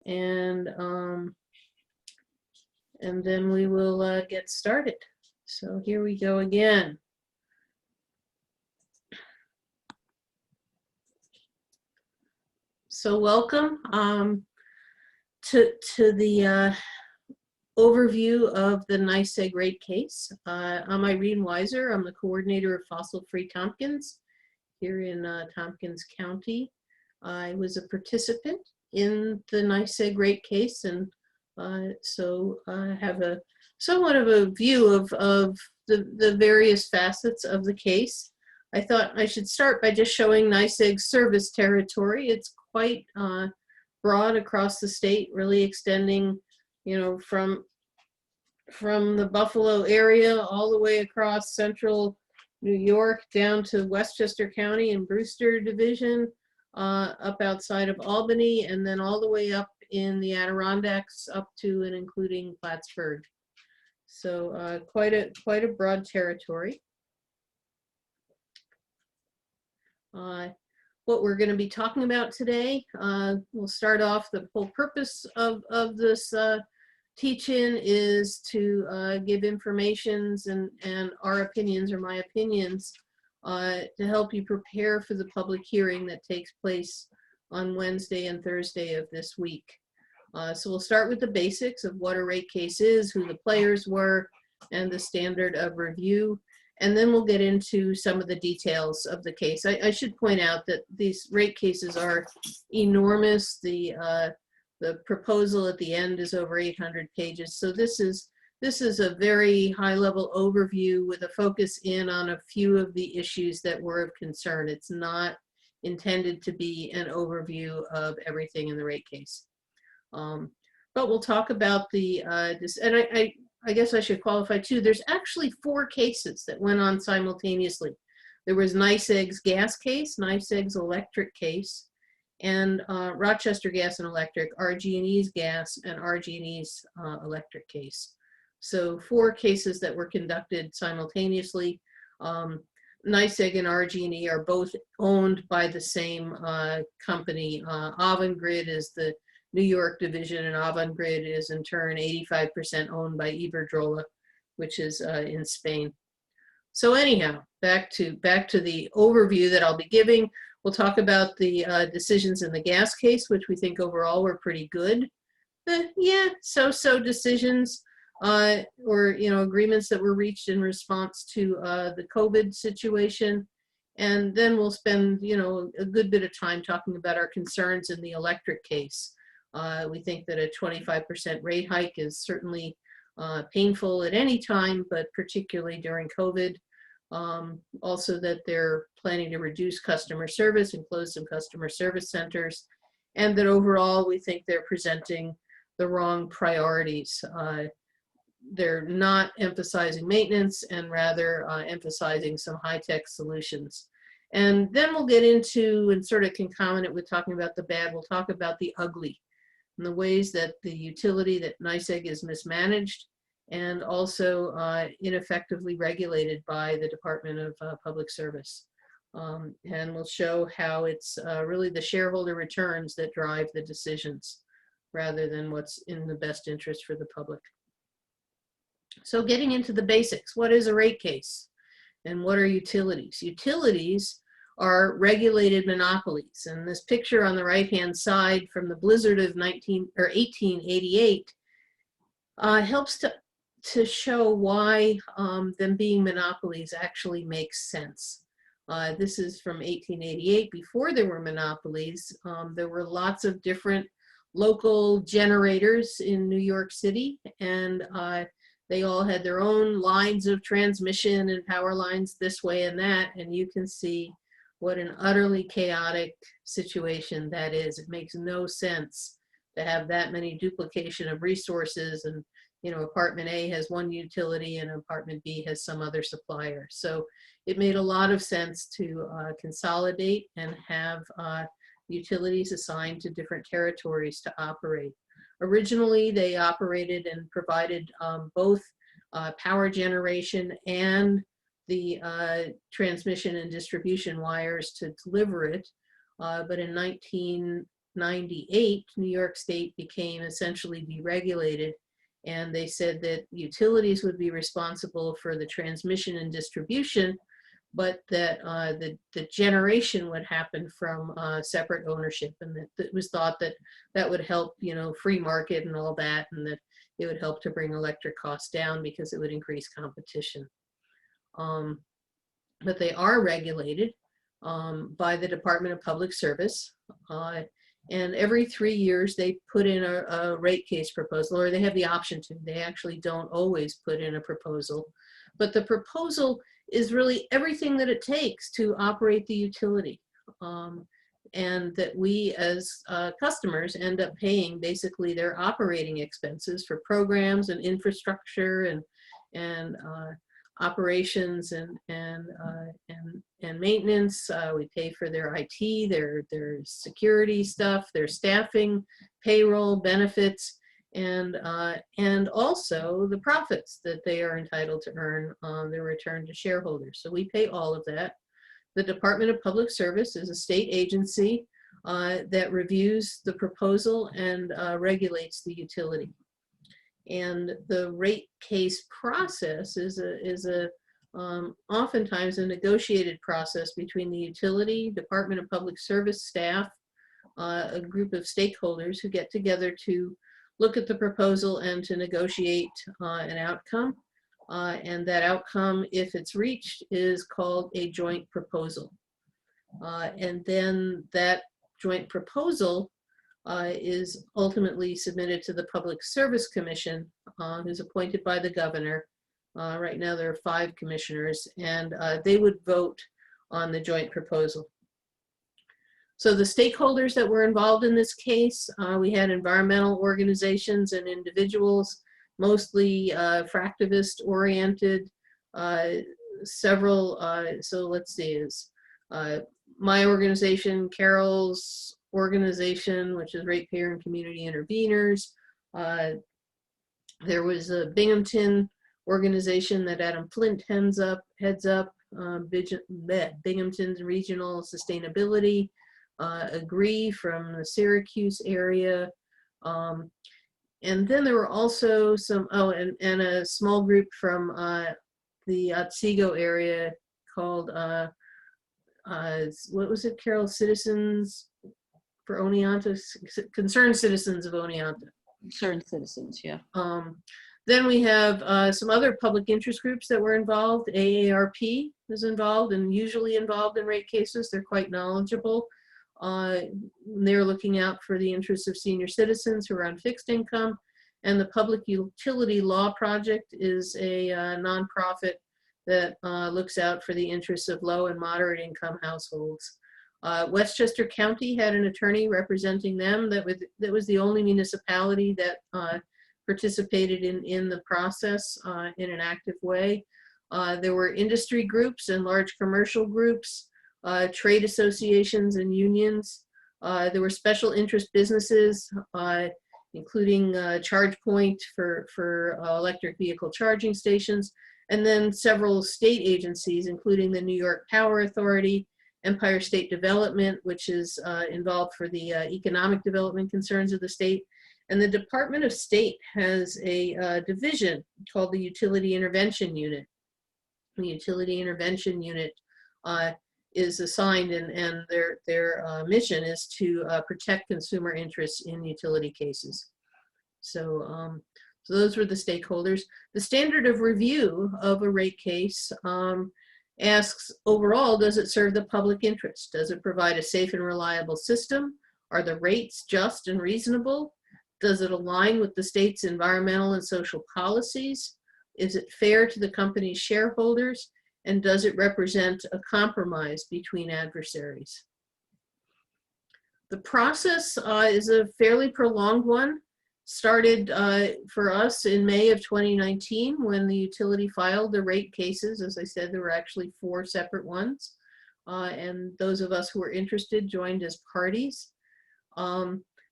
and then we will get started. So here we go again. So welcome to the overview of the NYSEG Rate Case. I'm Irene Weiser. I'm the coordinator of Fossil Free Tompkins here in Tompkins County. I was a participant in the NYSEG Rate Case, and so I have a somewhat of a view of the various facets of the case. I thought I should start by just showing NYSEG's service territory. It's quite broad across the state, really extending, you know, from the Buffalo area all the way across central New York down to Westchester County and Brewster Division, up outside of Albany, and then all the way up in the Adirondacks up to and including Plattsburgh. So quite a broad territory. What we're going to be talking about today, we'll start off. The whole purpose of this teach-in is to give informations and our opinions, or my opinions, to help you prepare for the public hearing that takes place on Wednesday and Thursday of this week. So we'll start with the basics of what a rate case is, who the players were, and the standard of review. And then we'll get into some of the details of the case. I should point out that these rate cases are enormous. The proposal at the end is over 800 pages. So this is a very high-level overview with a focus in on a few of the issues that were of concern. It's not intended to be an overview of everything in the rate case. But we'll talk about the this, and I guess I should qualify too. There's actually 4 cases that went on simultaneously. There was NYSEG's gas case, NYSEG's electric case, and Rochester Gas and Electric, RG&E's gas, and RG&E's electric case. So 4 cases that were conducted simultaneously. NYSEG and RG&E are both owned by the same company. Avangrid is the New York division, and Avangrid is in turn 85% owned by Iberdrola, which is in Spain. So anyhow, back to the overview that I'll be giving. We'll talk about the decisions in the gas case, which we think overall were pretty good. Yeah, so decisions or agreements that were reached in response to the COVID situation. And then we'll spend a good bit of time talking about our concerns in the electric case. We think that a 25% rate hike is certainly painful at any time, but particularly during COVID. Also that they're planning to reduce customer service and close some customer service centers, and that overall we think they're presenting the wrong priorities. They're not emphasizing maintenance and rather emphasizing some high-tech solutions. And then we'll get into, and sort of concomitant with talking about the bad, we'll talk about the ugly, and the ways that the utility, that NYSEG, is mismanaged and also ineffectively regulated by the Department of Public Service. And we'll show how it's really the shareholder returns that drive the decisions rather than what's in the best interest for the public. So getting into the basics, what is a rate case and what are utilities? Utilities are regulated monopolies. And this picture on the right-hand side from the blizzard of 1888 helps to show why them being monopolies actually makes sense. This is from 1888. Before there were monopolies, there were lots of different local generators in New York City, and they all had their own lines of transmission and power lines this way and that, and you can see what an utterly chaotic situation that is. It makes no sense to have that many duplication of resources, and apartment A has one utility and apartment B has some other supplier. So it made a lot of sense to consolidate and have utilities assigned to different territories to operate. Originally, they operated and provided both power generation and the transmission and distribution wires to deliver it. But in 98, New York State became essentially deregulated, and they said that utilities would be responsible for the transmission and distribution, but that the generation would happen from separate ownership, and that it was thought that that would help, you know, free market and all that, and that it would help to bring electric costs down because it would increase competition. But they are regulated by the Department of Public Service, and every 3 years they put in a rate case proposal, or they have the option to. They actually don't always put in a proposal, but the proposal is really everything that it takes to operate the utility, and that we as customers end up paying basically their operating expenses for programs and infrastructure and operations and maintenance. We pay for their IT, their security stuff, their staffing, payroll, benefits, and also the profits that they are entitled to earn on their return to shareholders. So we pay all of that. The Department of Public Service is a state agency that reviews the proposal and regulates the utility. And the rate case process is oftentimes a negotiated process between the utility, Department of Public Service staff, a group of stakeholders who get together to look at the proposal and to negotiate an outcome. And that outcome, if it's reached, is called a joint proposal. And then that joint proposal is ultimately submitted to the Public Service Commission, who's appointed by the governor. Right now there are 5 commissioners, and they would vote on the joint proposal. So the stakeholders that were involved in this case, we had environmental organizations and individuals, mostly fractivist oriented, several, so let's see, is my organization, Carol's organization, which is Ratepayer and Community Interveners. There was a Binghamton organization that Adam Flint heads up, Binghamton's Regional Sustainability, Agree from the Syracuse area. And then there were also some, and a small group from the Otsego area called, what was it, Carol? Citizens for Oneonta, Concerned Citizens of Oneonta. Concerned Citizens, yeah. Then we have some other public interest groups that were involved. AARP is involved and usually involved in rate cases. They're quite knowledgeable. They're looking out for the interests of senior citizens who are on fixed income. And the Public Utility Law Project is a nonprofit that looks out for the interests of low and moderate income households. Westchester County had an attorney representing them. That was the only municipality that participated in the process in an active way. There were industry groups and large commercial groups, trade associations and unions. There were special interest businesses, including ChargePoint for electric vehicle charging stations, and then several state agencies, including the New York Power Authority, Empire State Development, which is involved for the economic development concerns of the state. And the Department of State has a division called the Utility Intervention Unit. The Utility Intervention Unit is assigned, and their mission is to protect consumer interests in utility cases. So, so those were the stakeholders. The standard of review of a rate case asks, overall, does it serve the public interest? Does it provide a safe and reliable system? Are the rates just and reasonable? Does it align with the state's environmental and social policies? Is it fair to the company's shareholders? And does it represent a compromise between adversaries? The process is a fairly prolonged one. Started for us in May of 2019 when the utility filed the rate cases. As I said, there were actually 4 separate ones. And those of us who were interested joined as parties.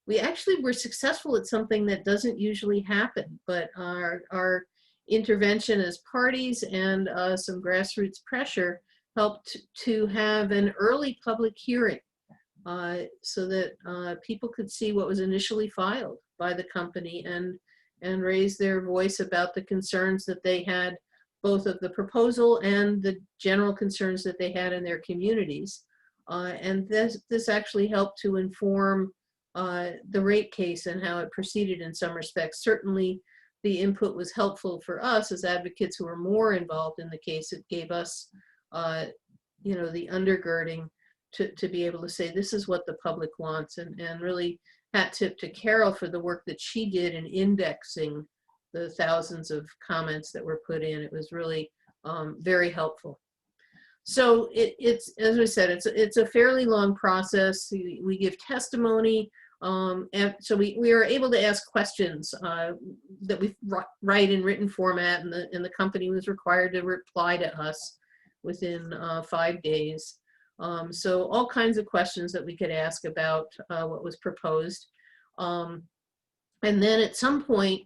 We actually were successful at something that doesn't usually happen, but our intervention as parties and some grassroots pressure helped to have an early public hearing so that people could see what was initially filed by the company and raise their voice about the concerns that they had, both of the proposal and the general concerns that they had in their communities. And this actually helped to inform the rate case and how it proceeded in some respects. Certainly, the input was helpful for us as advocates who were more involved in the case. It gave us, you know, the undergirding to be able to say, this is what the public wants, and really hat tip to Carol for the work that she did in indexing the thousands of comments that were put in. It was really very helpful. So it's, as I said, it's a fairly long process. We give testimony, and so we are able to ask questions that we write in written format, and the company was required to reply to us within 5 days. So all kinds of questions that we could ask about what was proposed. And then at some point,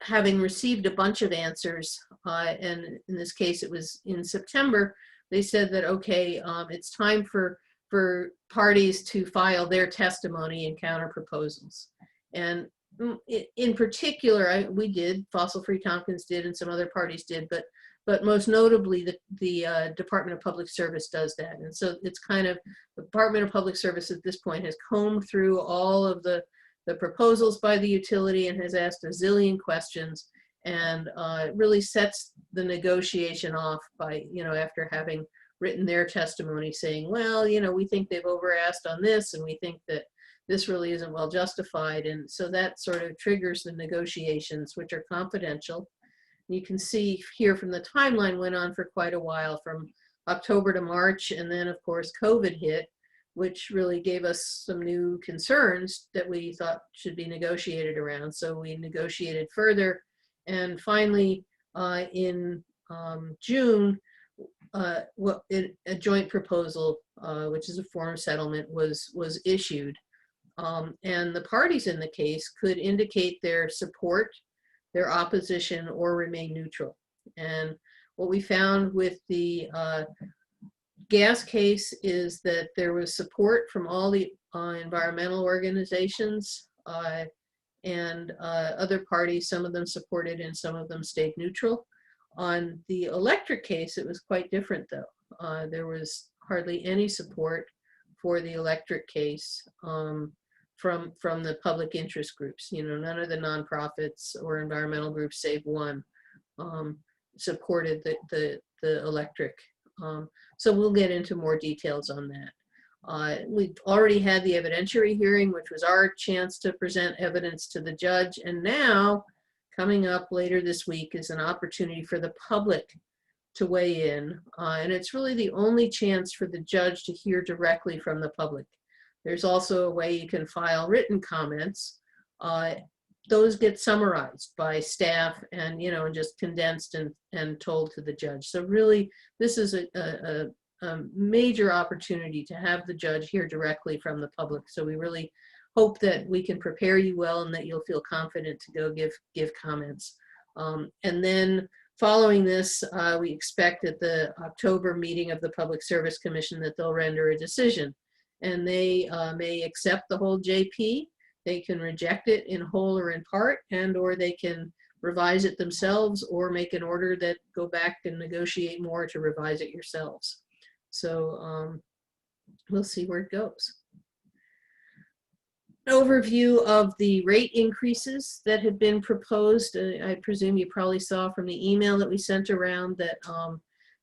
having received a bunch of answers, and in this case it was in September, they said that, okay, it's time for parties to file their testimony and counter proposals. And in particular, we did, Fossil Free Tompkins did, and some other parties did, but most notably the Department of Public Service does that. And so it's kind of, the Department of Public Service at this point has combed through all of the proposals by the utility and has asked a zillion questions, and really sets the negotiation off by, you know, after having written their testimony saying, well, you know, we think they've over asked on this, and we think that this really isn't well justified. And so that sort of triggers the negotiations, which are confidential. You can see here from the timeline went on for quite a while, from October to March, and then of course COVID hit, which really gave us some new concerns that we thought should be negotiated around. So we negotiated further, and finally in June, a joint proposal, which is a form of settlement, was issued. And the parties in the case could indicate their support, their opposition, or remain neutral. And what we found with the gas case is that there was support from all the environmental organizations and other parties. Some of them supported and some of them stayed neutral. On the electric case, it was quite different though. There was hardly any support for the electric case from the public interest groups. You know, none of the nonprofits or environmental groups, save one, supported the electric. So we'll get into more details on that. We've already had the evidentiary hearing, which was our chance to present evidence to the judge. And now, coming up later this week, is an opportunity for the public to weigh in. And it's really the only chance for the judge to hear directly from the public. There's also a way you can file written comments. Those get summarized by staff and, you know, and just condensed and told to the judge. So really, this is a major opportunity to have the judge hear directly from the public. So we really hope that we can prepare you well and that you'll feel confident to go give comments. And then following this, we expect at the October meeting of the Public Service Commission that they'll render a decision. And they may accept the whole JP. They can reject it in whole or in part, and or they can revise it themselves or make an order that go back and negotiate more to revise it yourselves. So we'll see where it goes. An overview of the rate increases that have been proposed. I presume you probably saw from the email that we sent around that,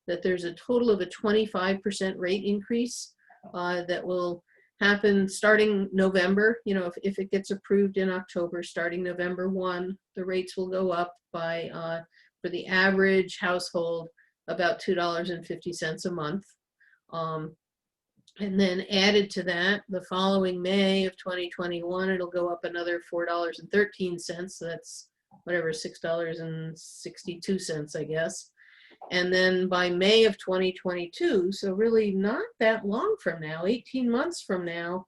that there's a total of a 25% rate increase that will happen starting November. You know, if it gets approved in October, starting November 1, the rates will go up by, for the average household, about $2.50 a month. And then added to that, the following May of 2021, it'll go up another $4.13. So that's whatever, $6.62, I guess. And then by May of 2022, so really not that long from now, 18 months from now,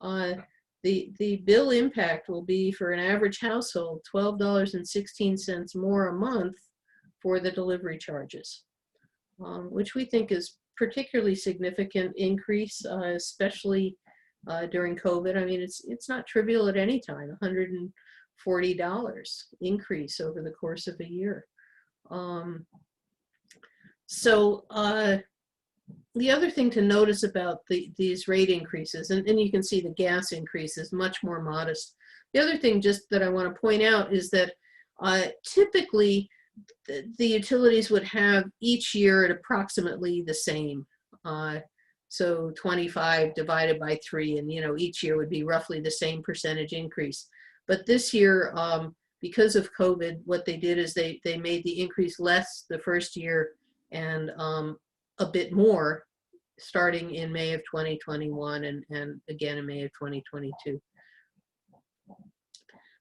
the bill impact will be for an average household $12.16 more a month for the delivery charges, which we think is particularly significant increase, especially during COVID. I mean, it's not trivial at any time, $140 increase over the course of a year. The other thing to notice about these rate increases, and you can see the gas increase is much more modest. The other thing just that I want to point out is that typically the utilities would have each year at approximately the same. So 25 divided by 3, and each year would be roughly the same percentage increase. But this year, because of COVID, what they did is they made the increase less the first year and a bit more starting in May of 2021 and again in May of 2022.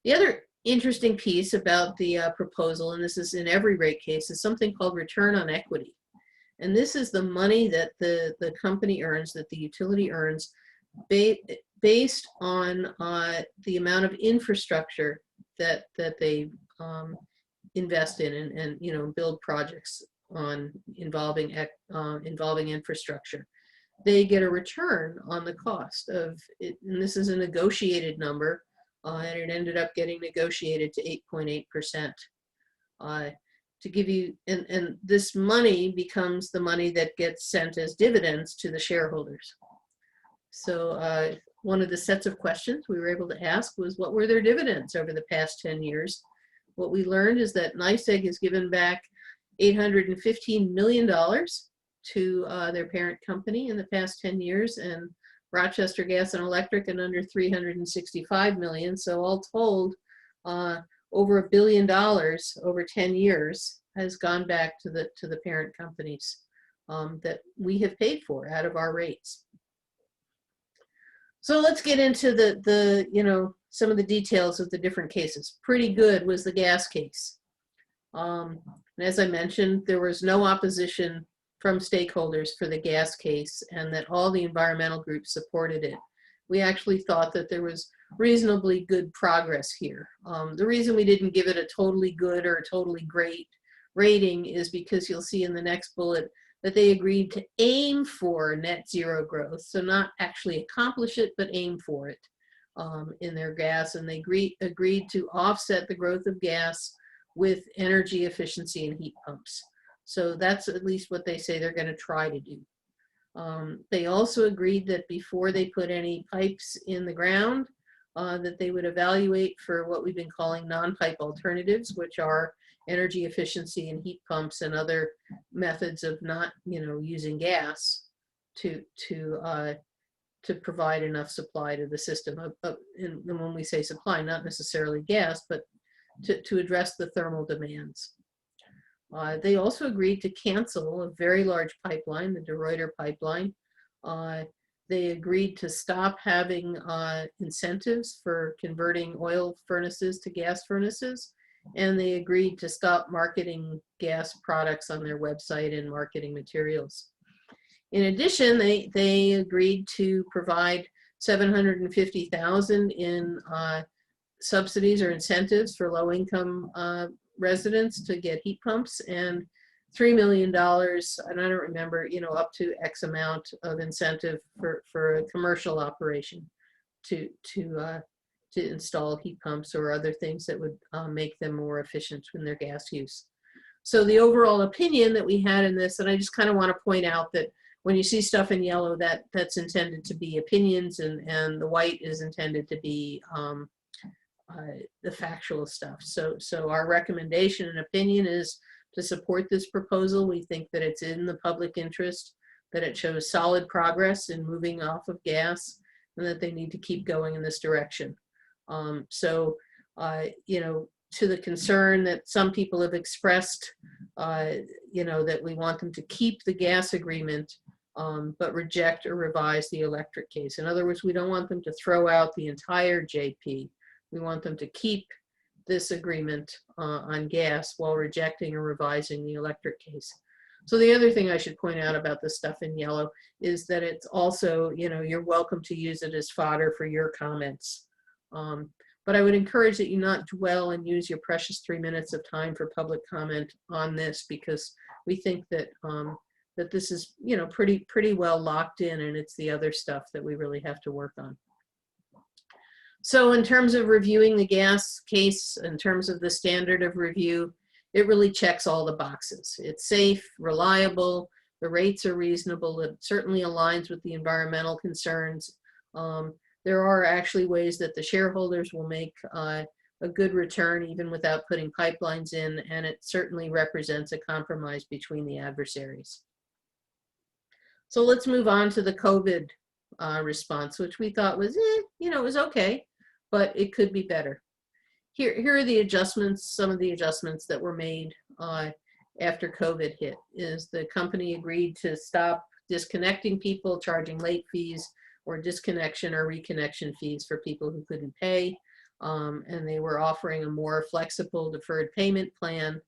The other interesting piece about the proposal, and this is in every rate case, is something called return on equity. And this is the money that the company earns, that the utility earns, based on the amount of infrastructure that they invest in and build projects on involving infrastructure. They get a return on the cost of it, and this is a negotiated number, and it ended up getting negotiated to 8.8%. To give you, and this money becomes the money that gets sent as dividends to the shareholders. So one of the sets of questions we were able to ask was, what were their dividends over the past 10 years? What we learned is that NYSEG has given back $815 million to their parent company in the past 10 years, and Rochester Gas and Electric and under $365 million. So all told, over $1 billion over 10 years has gone back to the parent companies that we have paid for out of our rates. So let's get into the some of the details of the different cases. Pretty good was the gas case. And as I mentioned, there was no opposition from stakeholders for the gas case, and that all the environmental groups supported it. We actually thought that there was reasonably good progress here. The reason we didn't give it a totally good or a totally great rating is because you'll see in the next bullet that they agreed to aim for net zero growth. So not actually accomplish it, but aim for it in their gas. And they agreed to offset the growth of gas with energy efficiency and heat pumps. So that's at least what they say they're going to try to do. They also agreed that before they put any pipes in the ground, that they would evaluate for what we've been calling non-pipe alternatives, which are energy efficiency and heat pumps and other methods of not, using gas to provide enough supply to the system. And when we say supply, not necessarily gas, but to address the thermal demands. They also agreed to cancel a very large pipeline, the De Ruyter pipeline. They agreed to stop having incentives for converting oil furnaces to gas furnaces, and they agreed to stop marketing gas products on their website and marketing materials. In addition, they agreed to provide $750,000 in subsidies or incentives for low-income residents to get heat pumps, and $3 million, and I don't remember, up to X amount of incentive for a commercial operation to install heat pumps or other things that would make them more efficient in their gas use. So the overall opinion that we had in this, and I just kind of want to point out that when you see stuff in yellow, that's intended to be opinions, and the white is intended to be the factual stuff. So our recommendation and opinion is to support this proposal. We think that it's in the public interest, that it shows solid progress in moving off of gas, and that they need to keep going in this direction. To the concern that some people have expressed, that we want them to keep the gas agreement, but reject or revise the electric case. In other words, we don't want them to throw out the entire JP. We want them to keep this agreement on gas while rejecting or revising the electric case. So the other thing I should point out about the stuff in yellow is that it's also, you're welcome to use it as fodder for your comments. But I would encourage that you not dwell and use your precious 3 minutes of time for public comment on this, because we think that that this is, you know, pretty well locked in, and it's the other stuff that we really have to work on. So in terms of reviewing the gas case, in terms of the standard of review, it really checks all the boxes. It's safe, reliable, the rates are reasonable, it certainly aligns with the environmental concerns. There are actually ways that the shareholders will make a good return even without putting pipelines in, and it certainly represents a compromise between the adversaries. So let's move on to the COVID response, which we thought was, you know, it was okay, but it could be better. Here are the adjustments, some of the adjustments that were made after COVID hit. Is the company agreed to stop disconnecting people, charging late fees, or disconnection or reconnection fees for people who couldn't pay. And they were offering a more flexible deferred payment plan.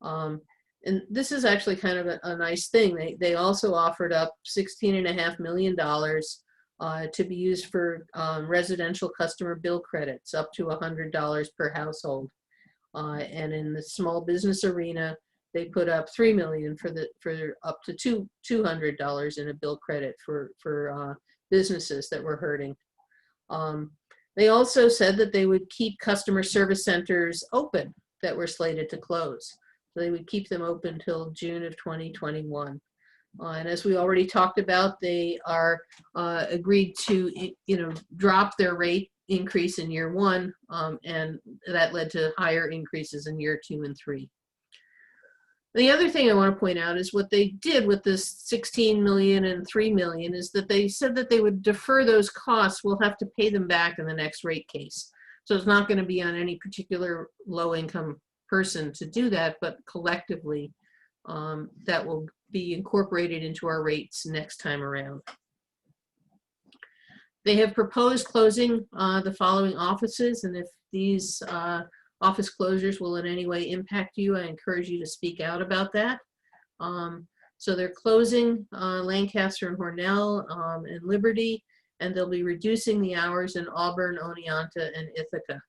And this is actually kind of a nice thing. They also offered up $16.5 million to be used for residential customer bill credits up to $100 per household. And in the small business arena, they put up $3 million for up to $200 in a bill credit for businesses that were hurting. They also said that they would keep customer service centers open that were slated to close. So they would keep them open till June of 2021. And as we already talked about, they are agreed to, you know, drop their rate increase in year 1, and that led to higher increases in year 2 and 3. The other thing I want to point out is what they did with this 16 million and 3 million is that they said that they would defer those costs. We'll have to pay them back in the next rate case. So it's not going to be on any particular low-income person to do that, but collectively that will be incorporated into our rates next time around. They have proposed closing the following offices, and if these office closures will in any way impact you, I encourage you to speak out about that. So they're closing Lancaster and Hornell and Liberty, and they'll be reducing the hours in Auburn, Oneonta, and Ithaca.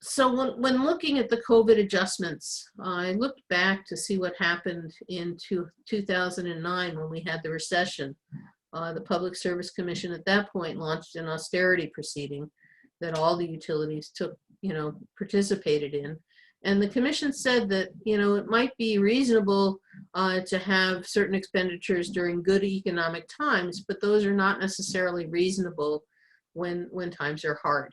So when looking at the COVID adjustments, I looked back to see what happened in 2009 when we had the recession. The Public Service Commission at that point launched an austerity proceeding that all the utilities participated in. And the commission said that, it might be reasonable to have certain expenditures during good economic times, but those are not necessarily reasonable when times are hard.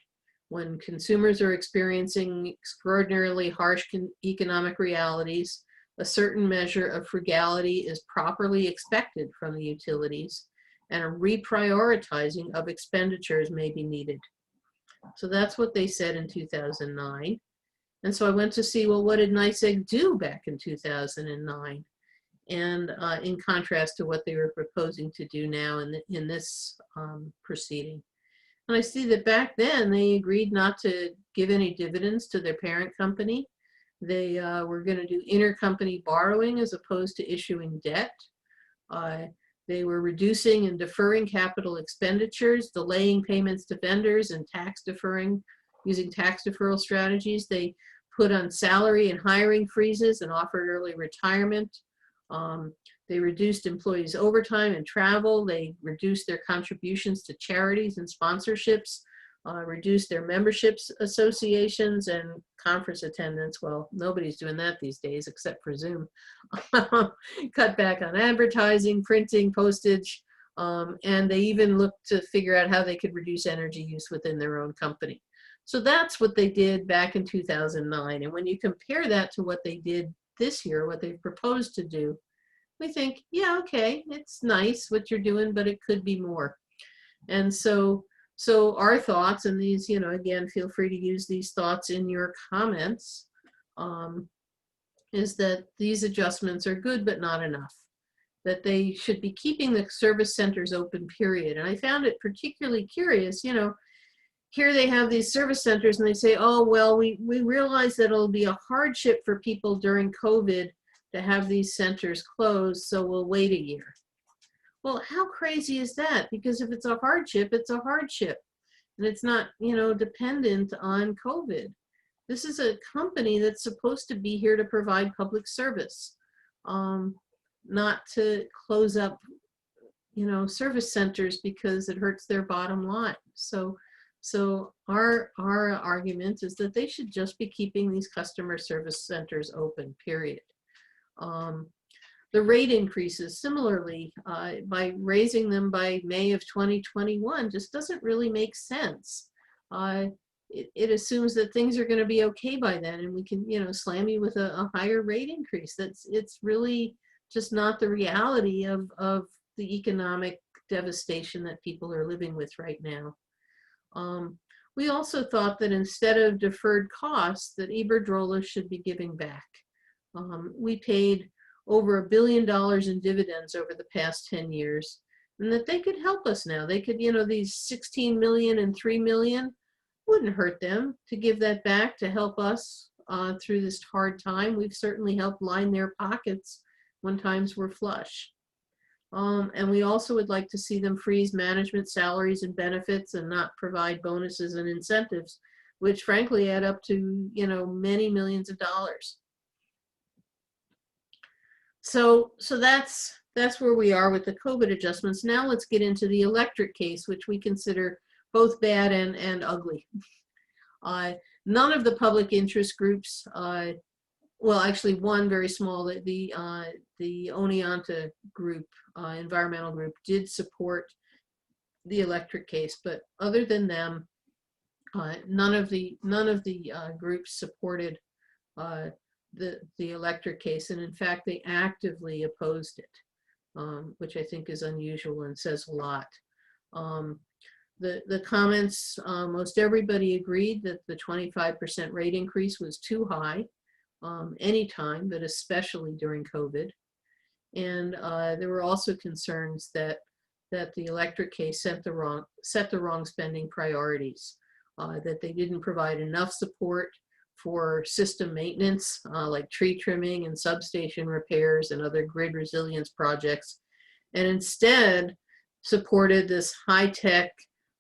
When consumers are experiencing extraordinarily harsh economic realities, a certain measure of frugality is properly expected from the utilities, and a reprioritizing of expenditures may be needed. So that's what they said in 2009. And so I went to see, well, what did NYSEG do back in 2009? And in contrast to what they were proposing to do now in this proceeding. And I see that back then they agreed not to give any dividends to their parent company. They were going to do intercompany borrowing as opposed to issuing debt. They were reducing and deferring capital expenditures, delaying payments to vendors, and tax deferring, using tax deferral strategies. They put on salary and hiring freezes and offered early retirement. They reduced employees' overtime and travel. They reduced their contributions to charities and sponsorships, reduced their memberships associations and conference attendance. Well, nobody's doing that these days except for Zoom. Cut back on advertising, printing, postage, and they even looked to figure out how they could reduce energy use within their own company. So that's what they did back in 2009. And when you compare that to what they did this year, what they've proposed to do, we think, yeah, okay, it's nice what you're doing, but it could be more. And so our thoughts, and these, again, feel free to use these thoughts in your comments, is that these adjustments are good, but not enough. That they should be keeping the service centers open, period. And I found it particularly curious, here they have these service centers and they say, oh, well, we realize that it'll be a hardship for people during COVID to have these centers closed, so we'll wait a year. Well, how crazy is that? Because if it's a hardship, it's a hardship. And it's not, dependent on COVID. this is a company that's supposed to be here to provide public service, not to close up, service centers because it hurts their bottom line. So our argument is that they should just be keeping these customer service centers open, period. The rate increases, similarly, by raising them by May of 2021, just doesn't really make sense. It assumes that things are going to be okay by then, and we can, slam you with a higher rate increase. It's really just not the reality of the economic devastation that people are living with right now. We also thought that instead of deferred costs, that Iberdrola should be giving back. We paid over $1 billion in dividends over the past 10 years, and that they could help us now. They could, these 16 million and 3 million wouldn't hurt them to give that back to help us through this hard time. We've certainly helped line their pockets when times were flush. And we also would like to see them freeze management salaries and benefits and not provide bonuses and incentives, which frankly add up to, many millions of dollars. So that's where we are with the COVID adjustments. Now let's get into the electric case, which we consider both bad and ugly. None of the public interest groups, well, actually one very small, the Oneonta group, environmental group, did support the electric case, but other than them, none of the groups supported the electric case, and in fact they actively opposed it, which I think is unusual and says a lot. The comments, most everybody agreed that the 25% rate increase was too high anytime, but especially during COVID. And there were also concerns that the electric case set the wrong spending priorities, that they didn't provide enough support for system maintenance, like tree trimming and substation repairs and other grid resilience projects, and instead supported this high-tech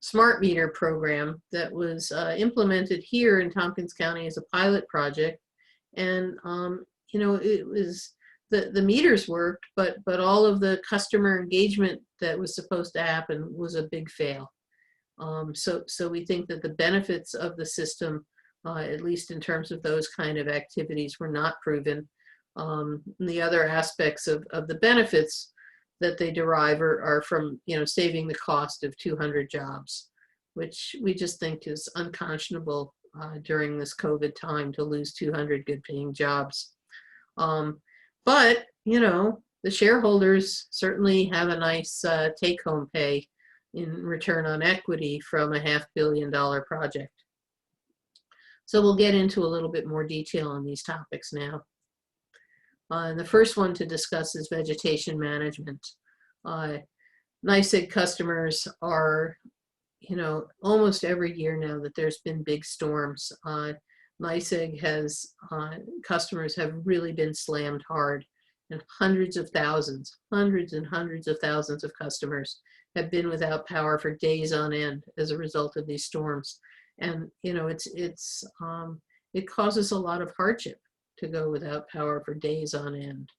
smart meter program that was implemented here in Tompkins County as a pilot project. And it was the meters worked, but all of the customer engagement that was supposed to happen was a big fail. So we think that the benefits of the system, at least in terms of those kind of activities, were not proven. The other aspects of the benefits that they derive are from saving the cost of 200 jobs, which we just think is unconscionable during this COVID time to lose 200 good paying jobs. But the shareholders certainly have a nice take home pay in return on equity from a $500 million project. So we'll get into a little bit more detail on these topics now. And the first one to discuss is vegetation management. NYSEG customers are, almost every year now that there's been big storms, NYSEG has, customers have really been slammed hard, and hundreds and hundreds of thousands of customers have been without power for days on end as a result of these storms. And, it causes a lot of hardship to go without power for days on end.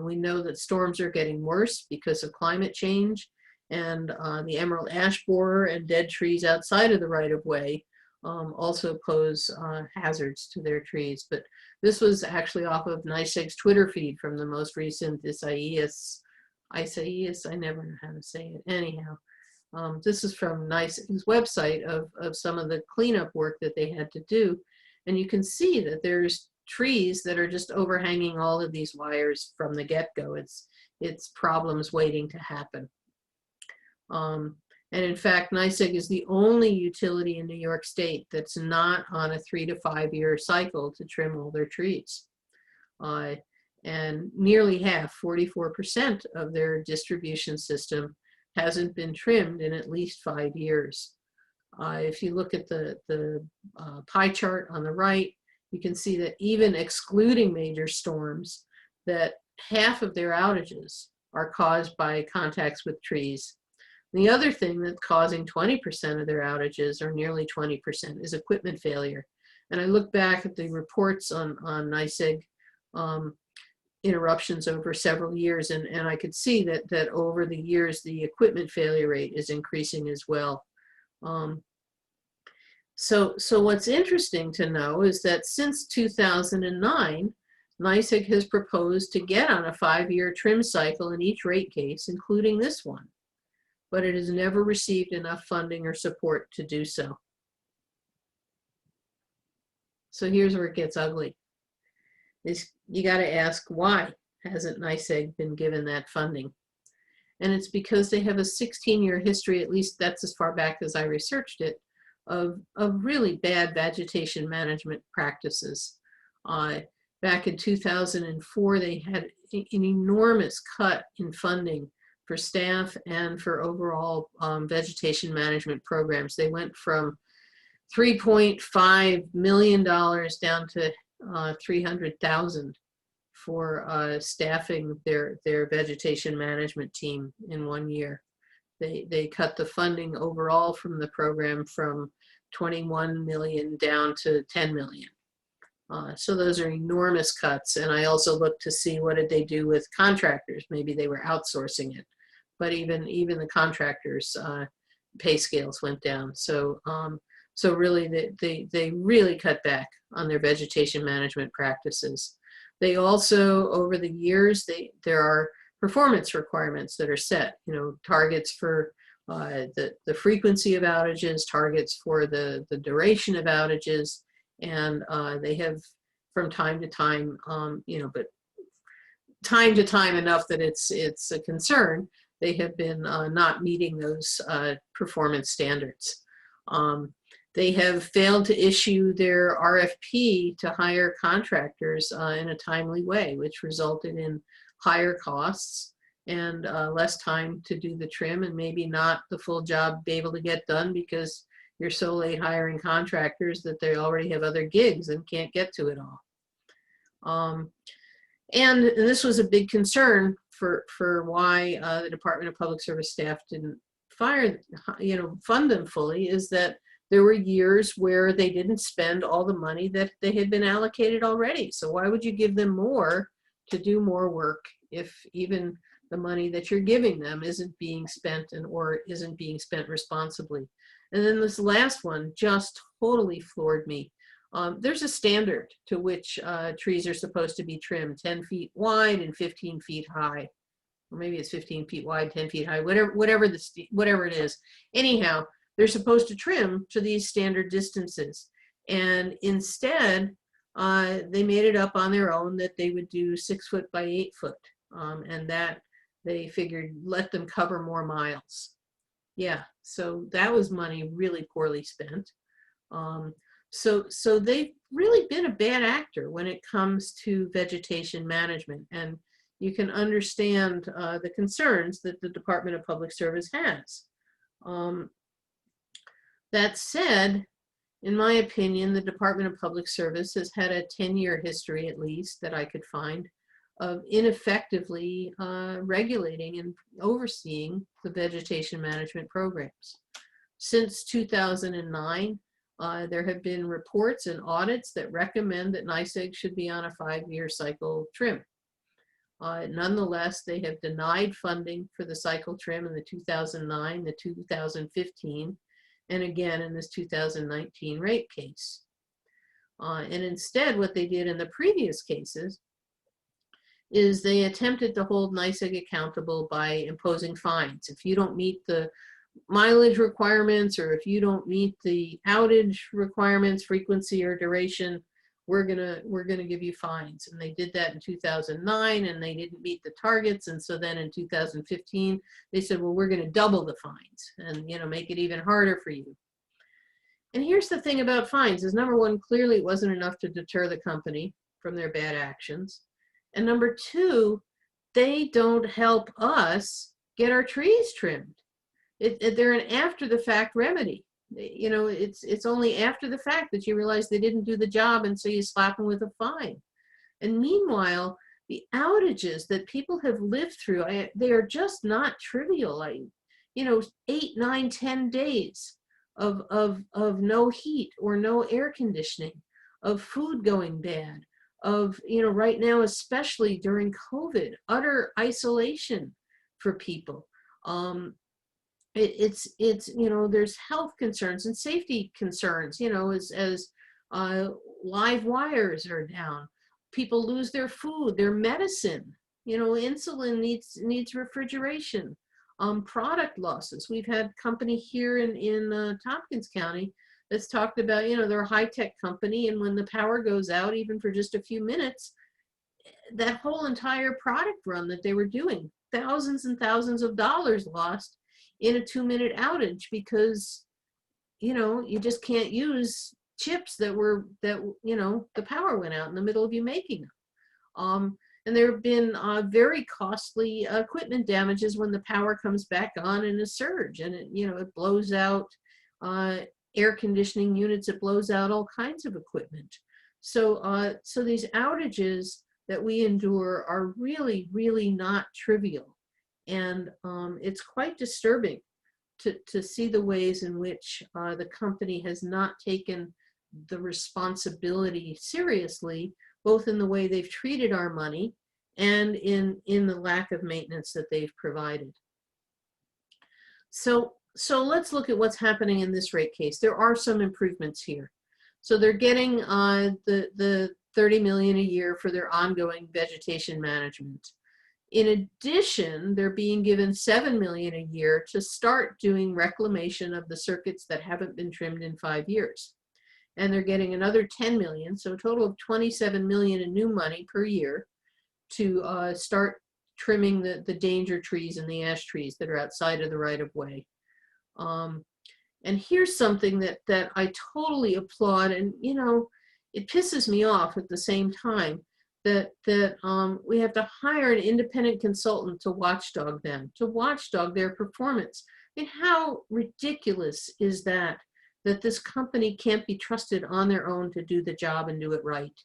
We know that storms are getting worse because of climate change, and the emerald ash borer and dead trees outside of the right-of-way also pose hazards to their trees. But this was actually off of NYSEG's Twitter feed from the most recent Isaias, I never know how to say it. Anyhow, this is from NYSEG's website of some of the cleanup work that they had to do. And you can see that there's trees that are just overhanging all of these wires from the get-go. It's problems waiting to happen. And in fact, NYSEG is the only utility in New York State that's not on a 3 to 5 year cycle to trim all their trees. And nearly half, 44% of their distribution system hasn't been trimmed in at least 5 years. If you look at the pie chart on the right, you can see that even excluding major storms, that half of their outages are caused by contacts with trees. The other thing that's causing 20% of their outages, or nearly 20%, is equipment failure. And I look back at the reports on NYSEG interruptions over several years, and I could see that over the years, the equipment failure rate is increasing as well. So what's interesting to know is that since 2009, NYSEG has proposed to get on a 5-year trim cycle in each rate case, including this one, but it has never received enough funding or support to do so. So here's where it gets ugly. You got to ask, why hasn't NYSEG been given that funding? And it's because they have a 16-year history, at least that's as far back as I researched it, of really bad vegetation management practices. Back in 2004, they had an enormous cut in funding for staff and for overall vegetation management programs. They went from $3.5 million down to $300,000 for staffing their vegetation management team in 1 year. They cut the funding overall from the program from 21 million down to 10 million. So those are enormous cuts. And I also looked to see what did they do with contractors. Maybe they were outsourcing it, but even the contractors' pay scales went down. So really they really cut back on their vegetation management practices. They also, over the years, there are performance requirements that are set, targets for the frequency of outages, targets for the duration of outages, and they have from time to time, but time to time enough that it's a concern, they have been not meeting those performance standards. They have failed to issue their RFP to hire contractors in a timely way, which resulted in higher costs and less time to do the trim, and maybe not the full job be able to get done because you're so late hiring contractors that they already have other gigs and can't get to it all. And this was a big concern for why the Department of Public Service staff didn't fund them fully, is that there were years where they didn't spend all the money that they had been allocated already. So why would you give them more to do more work if even the money that you're giving them isn't being spent or isn't being spent responsibly? And then this last one just totally floored me. There's a standard to which trees are supposed to be trimmed, 10 feet wide and 15 feet high. Or maybe it's 15 feet wide, 10 feet high, whatever it is. Anyhow, they're supposed to trim to these standard distances. And instead, they made it up on their own that they would do 6 foot by 8 foot. And that they figured let them cover more miles. Yeah, so that was money really poorly spent. So they've really been a bad actor when it comes to vegetation management. And you can understand the concerns that the Department of Public Service has. That said, in my opinion, the Department of Public Service has had a 10-year history, at least, that I could find, of ineffectively regulating and overseeing the vegetation management programs. Since 2009, there have been reports and audits that recommend that NYSEG should be on a 5-year cycle trim. Nonetheless, they have denied funding for the cycle trim in the 2009, the 2015, and again in this 2019 rate case. And instead, what they did in the previous cases is they attempted to hold NYSEG accountable by imposing fines. If you don't meet the mileage requirements, or if you don't meet the outage requirements, frequency or duration, we're gonna give you fines. And they did that in 2009, and they didn't meet the targets. And so then in 2015, they said, well, we're gonna double the fines and make it even harder for you. And here's the thing about fines is, number one, clearly it wasn't enough to deter the company from their bad actions. And number two, they don't help us get our trees trimmed. They're an after the fact remedy. It's only after the fact that you realize they didn't do the job, and so you slap them with a fine. And meanwhile, the outages that people have lived through, they are just not trivial. 8, 9, 10 days of no heat or no air conditioning. of food going bad, of, right now, especially during COVID, utter isolation for people. It's there's health concerns and safety concerns, as live wires are down. People lose their food, their medicine. Insulin needs refrigeration. Product losses. We've had company here in Tompkins County that's talked about, they're a high-tech company, and when the power goes out, even for just a few minutes, that whole entire product run that they were doing, thousands and thousands of dollars lost in a 2-minute outage because, you just can't use chips that the power went out in the middle of you making them. And there have been very costly equipment damages when the power comes back on in a surge, and it blows out air conditioning units, it blows out all kinds of equipment. So these outages that we endure are really, really not trivial. And it's quite disturbing to see the ways in which the company has not taken the responsibility seriously, both in the way they've treated our money and in the lack of maintenance that they've provided. So let's look at what's happening in this rate case. There are some improvements here. So they're getting the $30 million a year for their ongoing vegetation management. In addition, they're being given $7 million a year to start doing reclamation of the circuits that haven't been trimmed in 5 years. And they're getting another $10 million, so a total of $27 million in new money per year to start trimming the danger trees and the ash trees that are outside of the right-of-way. And here's something that I totally applaud, and it pisses me off at the same time that we have to hire an independent consultant to watchdog them, to watchdog their performance. I mean, how ridiculous is that this company can't be trusted on their own to do the job and do it right,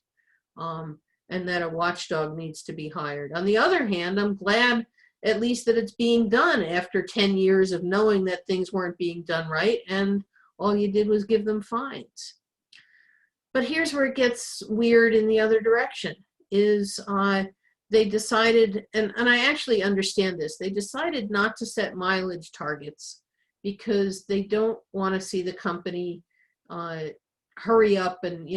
and that a watchdog needs to be hired. On the other hand, I'm glad at least that it's being done after 10 years of knowing that things weren't being done right, and all you did was give them fines. But here's where it gets weird in the other direction, is they decided, and I actually understand this, they decided not to set mileage targets because they don't want to see the company hurry up and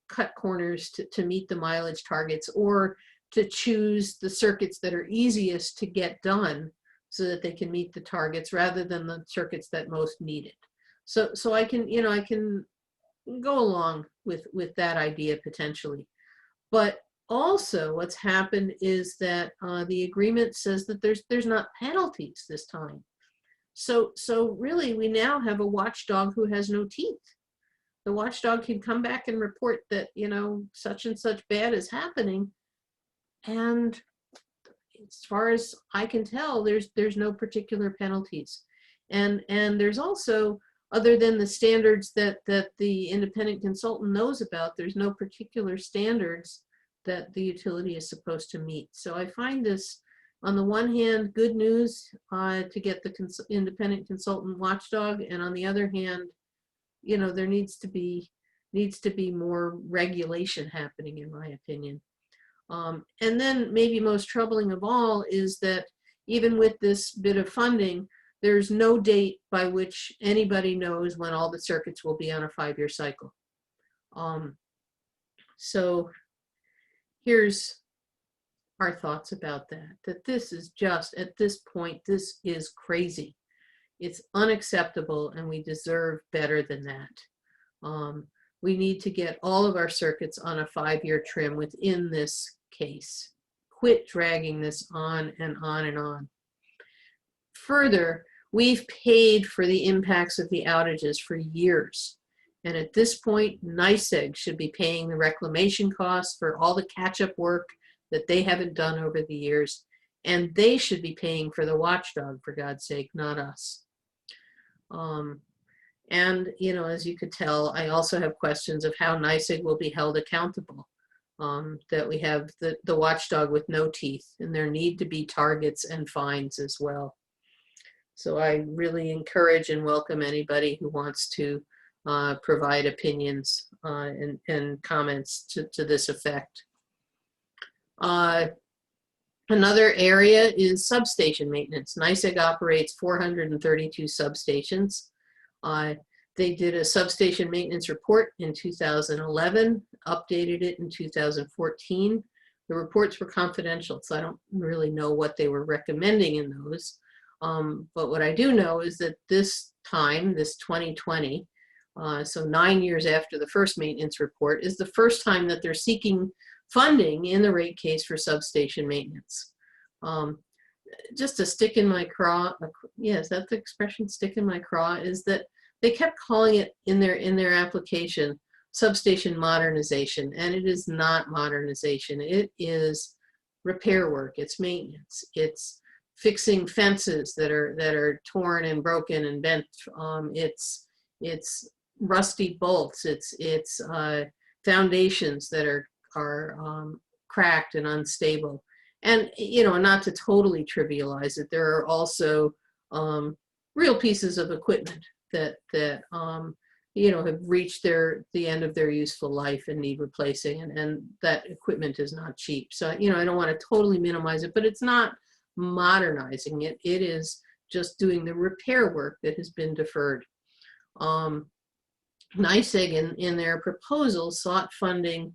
cut corners to meet the mileage targets, or to choose the circuits that are easiest to get done so that they can meet the targets rather than the circuits that most need it. So I can I can go along with that idea potentially. But also what's happened is that the agreement says that there's not penalties this time. So really we now have a watchdog who has no teeth. The watchdog can come back and report that such and such bad is happening, and as far as I can tell, there's no particular penalties. And there's also, other than the standards that the independent consultant knows about, there's no particular standards that the utility is supposed to meet. So I find this, on the one hand, good news to get the independent consultant watchdog, and on the other hand, there needs to be more regulation happening, in my opinion. And then maybe most troubling of all is that even with this bit of funding, there's no date by which anybody knows when all the circuits will be on a 5-year cycle. So here's our thoughts about that this is just, at this point, this is crazy. It's unacceptable, and we deserve better than that. We need to get all of our circuits on a 5-year trim within this case. Quit dragging this on and on and on. Further, we've paid for the impacts of the outages for years. And at this point, NYSEG should be paying the reclamation costs for all the catch-up work that they haven't done over the years. And they should be paying for the watchdog, for God's sake, not us. And, as you could tell, I also have questions of how NYSEG will be held accountable. That we have the watchdog with no teeth, and there need to be targets and fines as well. So I really encourage and welcome anybody who wants to provide opinions and comments to this effect. Another area is substation maintenance. NYSEG operates 432 substations. They did a substation maintenance report in 2011, updated it in 2014. The reports were confidential, so I don't really know what they were recommending in those. But what I do know is that this time, this 2020, so 9 years after the first maintenance report, is the first time that they're seeking funding in the rate case for substation maintenance. Just a stick in my craw, yeah, is that the expression, stick in my craw, is that they kept calling it in their application substation modernization, and it is not modernization. It is repair work, it's maintenance, it's fixing fences that are torn and broken and bent, it's rusty bolts, it's foundations that are cracked and unstable. And, you know, not to totally trivialize it, there are also real pieces of equipment that you know, have reached the end of their useful life and need replacing, and that equipment is not cheap. So, you know, I don't want to totally minimize it, but it's not modernizing it. It is just doing the repair work that has been deferred. NYSEG in their proposal sought funding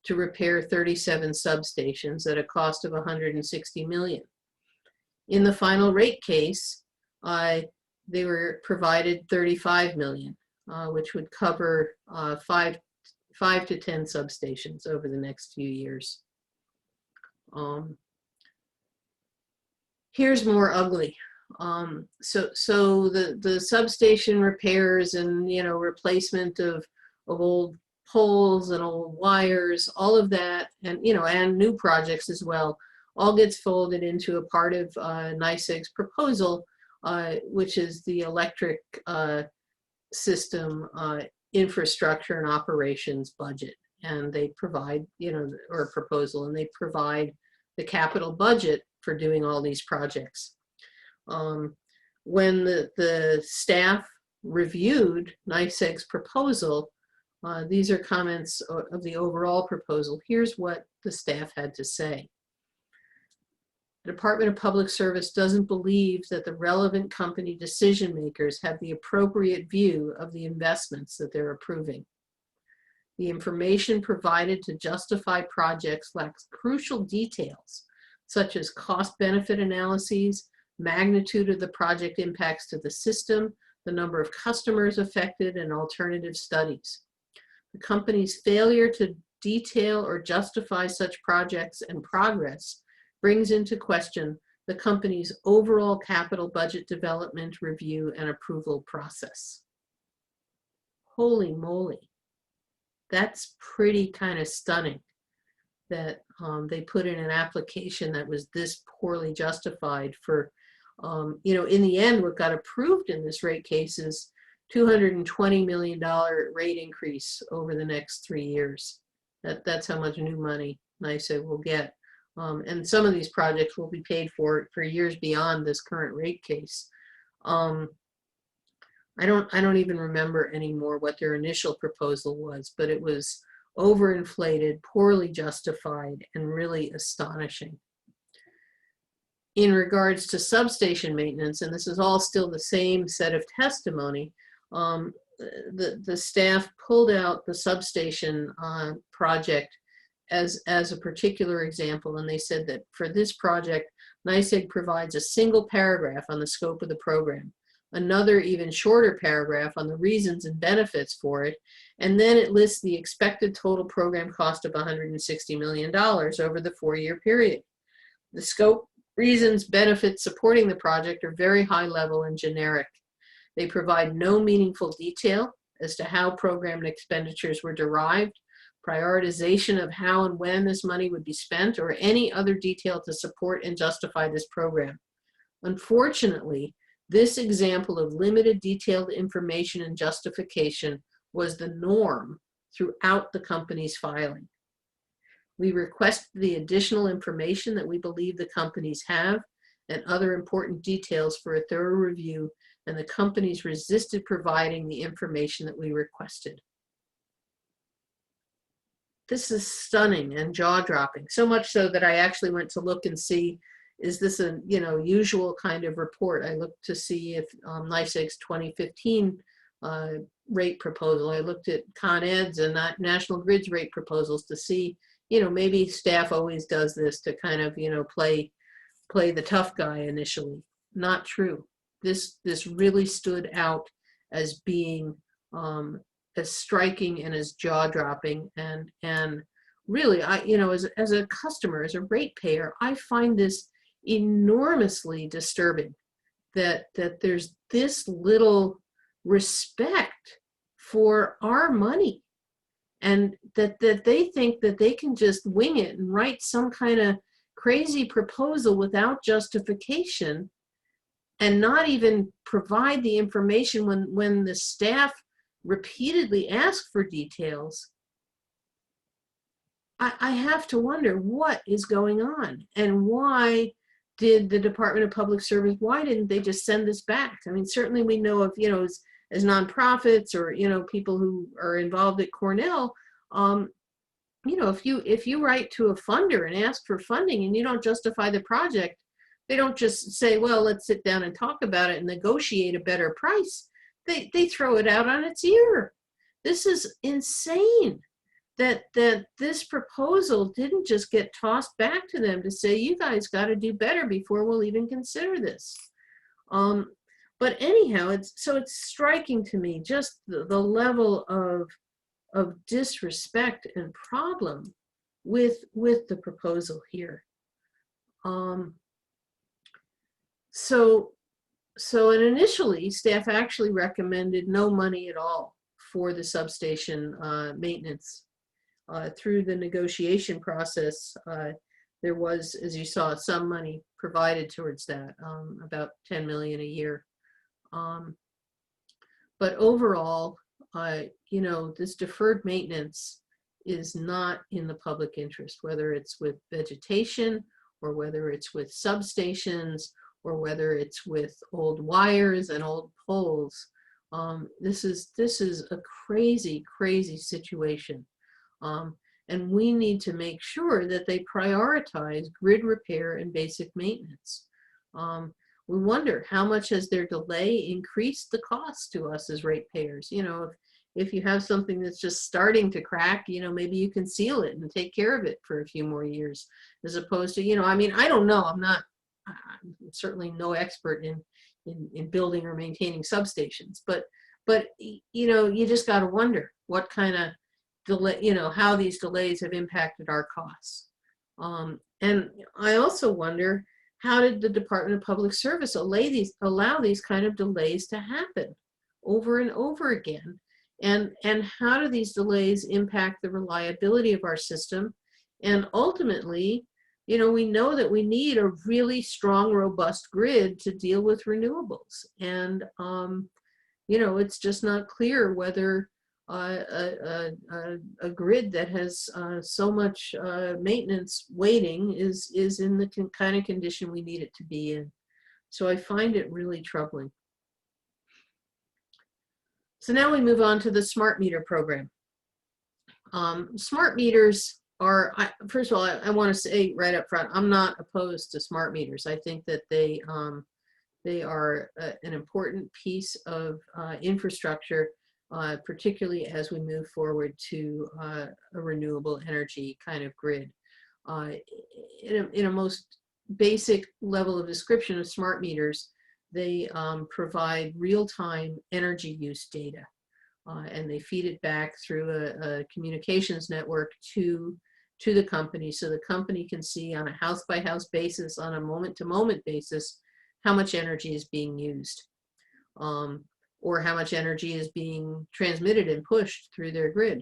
to repair 37 substations at a cost of $160 million. In the final rate case, they were provided $35 million, which would cover 5 to 10 substations over the next few years. Here's more ugly. So the substation repairs and, you know, replacement of old poles and old wires, all of that, and, you know, and new projects as well, all gets folded into a part of NYSEG's proposal, which is the electric system infrastructure and operations budget. And they provide, you know, or proposal, and they provide the capital budget for doing all these projects. When the staff reviewed NYSEG's proposal, these are comments of the overall proposal. Here's what the staff had to say. The Department of Public Service doesn't believe that the relevant company decision makers have the appropriate view of the investments that they're approving. The information provided to justify projects lacks crucial details, such as cost-benefit analyses, magnitude of the project impacts to the system, the number of customers affected, and alternative studies. The company's failure to detail or justify such projects and progress brings into question the company's overall capital budget development, review, and approval process. Holy moly. That's pretty kind of stunning that they put in an application that was this poorly justified for, you know, in the end, what got approved in this rate case is $220 million rate increase over the next 3 years. That's how much new money NYSEG will get. And some of these projects will be paid for years beyond this current rate case. I don't even remember anymore what their initial proposal was, but it was overinflated, poorly justified, and really astonishing. In regards to substation maintenance, and this is all still the same set of testimony, the staff pulled out the substation project as a particular example, and they said that for this project, NYSEG provides a single paragraph on the scope of the program, another even shorter paragraph on the reasons and benefits for it, and then it lists the expected total program cost of $160 million over the 4-year period. The scope, reasons, benefits supporting the project are very high level and generic. They provide no meaningful detail as to how program expenditures were derived, prioritization of how and when this money would be spent, or any other detail to support and justify this program. Unfortunately, this example of limited detailed information and justification was the norm throughout the company's filing. We requested the additional information that we believe the companies have and other important details for a thorough review, and the companies resisted providing the information that we requested. this is stunning and jaw-dropping. So much so that I actually went to look and see, is this a usual kind of report? I looked to see if NYSEG's 2015 rate proposal. I looked at Con Ed's and National Grid's rate proposals to see, maybe staff always does this to kind of, play the tough guy initially. Not true. This really stood out as being as striking and as jaw-dropping, and really, as a customer, as a ratepayer, I find this enormously disturbing that there's this little respect for our money, and that they think that they can just wing it and write some kind of crazy proposal without justification and not even provide the information when the staff repeatedly ask for details. I have to wonder what is going on, and why did the Department of Public Service, why didn't they just send this back? I mean, certainly we know of, as nonprofits or, people who are involved at Cornell, if you write to a funder and ask for funding and you don't justify the project, they don't just say, well, let's sit down and talk about it and negotiate a better price. They throw it out on its ear. This is insane that this proposal didn't just get tossed back to them to say, you guys got to do better before we'll even consider this. But anyhow, it's striking to me just the level of disrespect and problem with the proposal here. And initially, staff actually recommended no money at all for the substation maintenance. Through the negotiation process, there was, as you saw, some money provided towards that, about $10 million a year. But overall, this deferred maintenance is not in the public interest, whether it's with vegetation or whether it's with substations or whether it's with old wires and old poles. This is a crazy, crazy situation. And we need to make sure that they prioritize grid repair and basic maintenance. We wonder, how much has their delay increased the cost to us as ratepayers? If you have something that's just starting to crack, maybe you can seal it and take care of it for a few more years, as opposed to, I don't know. I'm certainly no expert in building or maintaining substations, but you just got to wonder what kind of delay, how these delays have impacted our costs. And I also wonder, how did the Department of Public Service allow these kind of delays to happen over and over again? And how do these delays impact the reliability of our system? And ultimately, we know that we need a really strong, robust grid to deal with renewables. And, it's just not clear whether a grid that has so much maintenance waiting is in the kind of condition we need it to be in. So I find it really troubling. So now we move on to the smart meter program. Smart meters are, first of all, I want to say right up front, I'm not opposed to smart meters. I think that they are an important piece of infrastructure, particularly as we move forward to a renewable energy kind of grid. In a most basic level of description of smart meters, they provide real-time energy use data, and they feed it back through a communications network to the company, so the company can see on a house-by-house basis, on a moment-to-moment basis, how much energy is being used, or how much energy is being transmitted and pushed through their grid.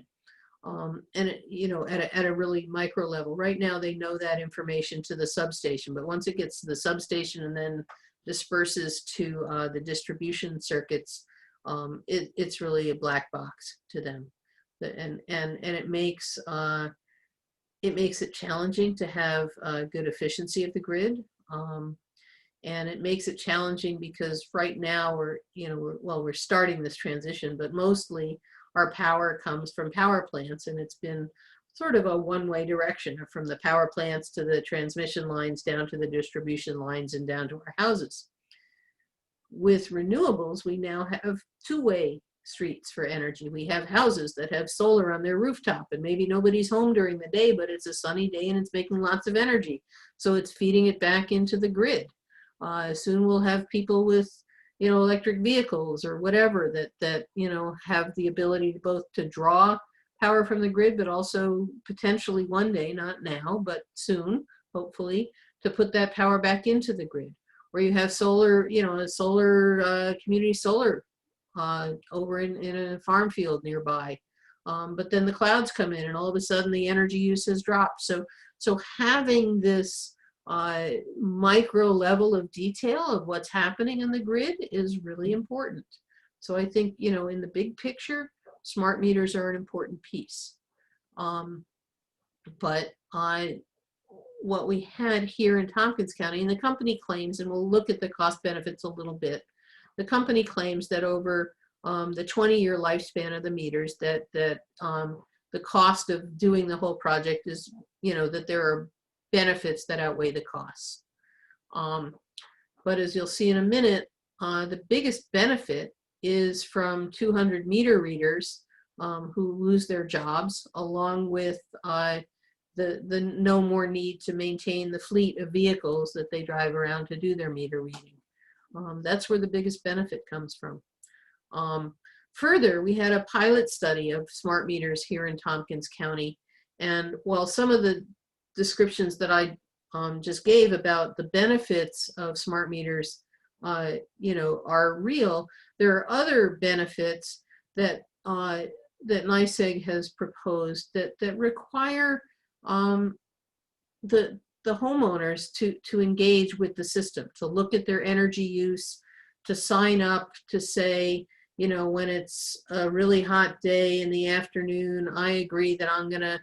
And at a really micro level. Right now, they know that information to the substation, but once it gets to the substation and then disperses to the distribution circuits, it's really a black box to them. And it makes it challenging to have good efficiency of the grid. And it makes it challenging because right now we're starting this transition, but mostly our power comes from power plants, and it's been sort of a one-way direction from the power plants to the transmission lines down to the distribution lines and down to our houses. With renewables, we now have two-way streets for energy. We have houses that have solar on their rooftop, and maybe nobody's home during the day, but it's a sunny day and it's making lots of energy. So it's feeding it back into the grid. Soon we'll have people with, electric vehicles or whatever that have the ability to both to draw power from the grid, but also potentially one day, not now, but soon, hopefully, to put that power back into the grid. Or you have solar, a solar, community solar over in a farm field nearby. But then the clouds come in and all of a sudden the energy use has dropped. So having this micro level of detail of what's happening in the grid is really important. So I think, in the big picture, smart meters are an important piece. But what we had here in Tompkins County, and the company claims, and we'll look at the cost benefits a little bit, the company claims that over the 20-year lifespan of the meters, that the cost of doing the whole project is, that there are benefits that outweigh the costs. But as you'll see in a minute, the biggest benefit is from 200 meter readers who lose their jobs, along with the no more need to maintain the fleet of vehicles that they drive around to do their meter reading. That's where the biggest benefit comes from. Further, we had a pilot study of smart meters here in Tompkins County, and while some of the descriptions that I just gave about the benefits of smart meters are real, there are other benefits that that NYSEG has proposed that require the homeowners to engage with the system, to look at their energy use, to sign up, to say, when it's a really hot day in the afternoon, I agree that I'm going to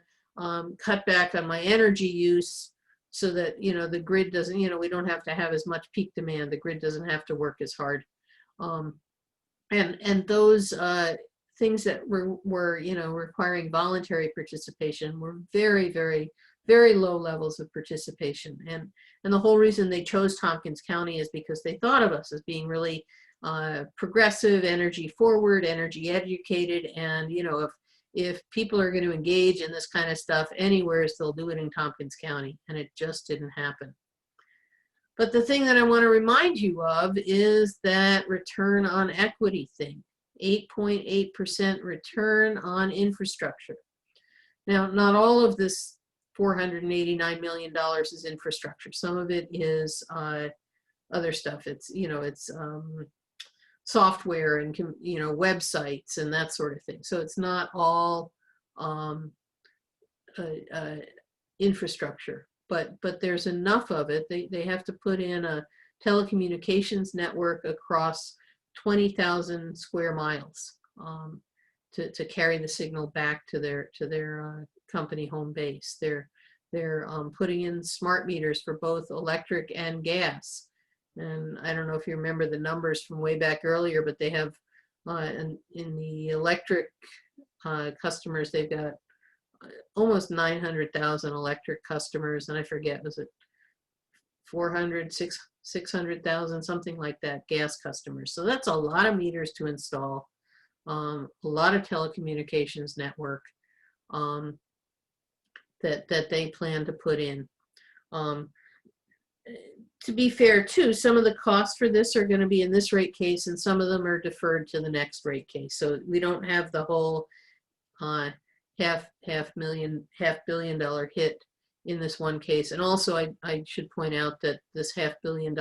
cut back on my energy use so that, the grid doesn't, we don't have to have as much peak demand. The grid doesn't have to work as hard. And those things that were requiring voluntary participation were very, very, very low levels of participation. And the whole reason they chose Tompkins County is because they thought of us as being really progressive, energy forward, energy educated. And, if people are going to engage in this kind of stuff anywhere, they'll do it in Tompkins County. And it just didn't happen. But the thing that I want to remind you of is that return on equity thing, 8.8% return on infrastructure. Now, not all of this $489 million is infrastructure. Some of it is other stuff. It's, it's software and, websites and that sort of thing. So it's not all infrastructure. But there's enough of it. They have to put in a telecommunications network across 20,000 square miles to carry the signal back to their company home base. They're putting in smart meters for both electric and gas. And I don't know if you remember the numbers from way back earlier, but they have in the electric customers, they've got almost 900,000 electric customers, and I forget, was it 400, 600,000, something like that, gas customers. So that's a lot of meters to install, a lot of telecommunications network that they plan to put in. To be fair too, some of the costs for this are going to be in this rate case, and some of them are deferred to the next rate case. So we don't have the whole half billion dollar hit in this one case. And also I should point out that this $500 million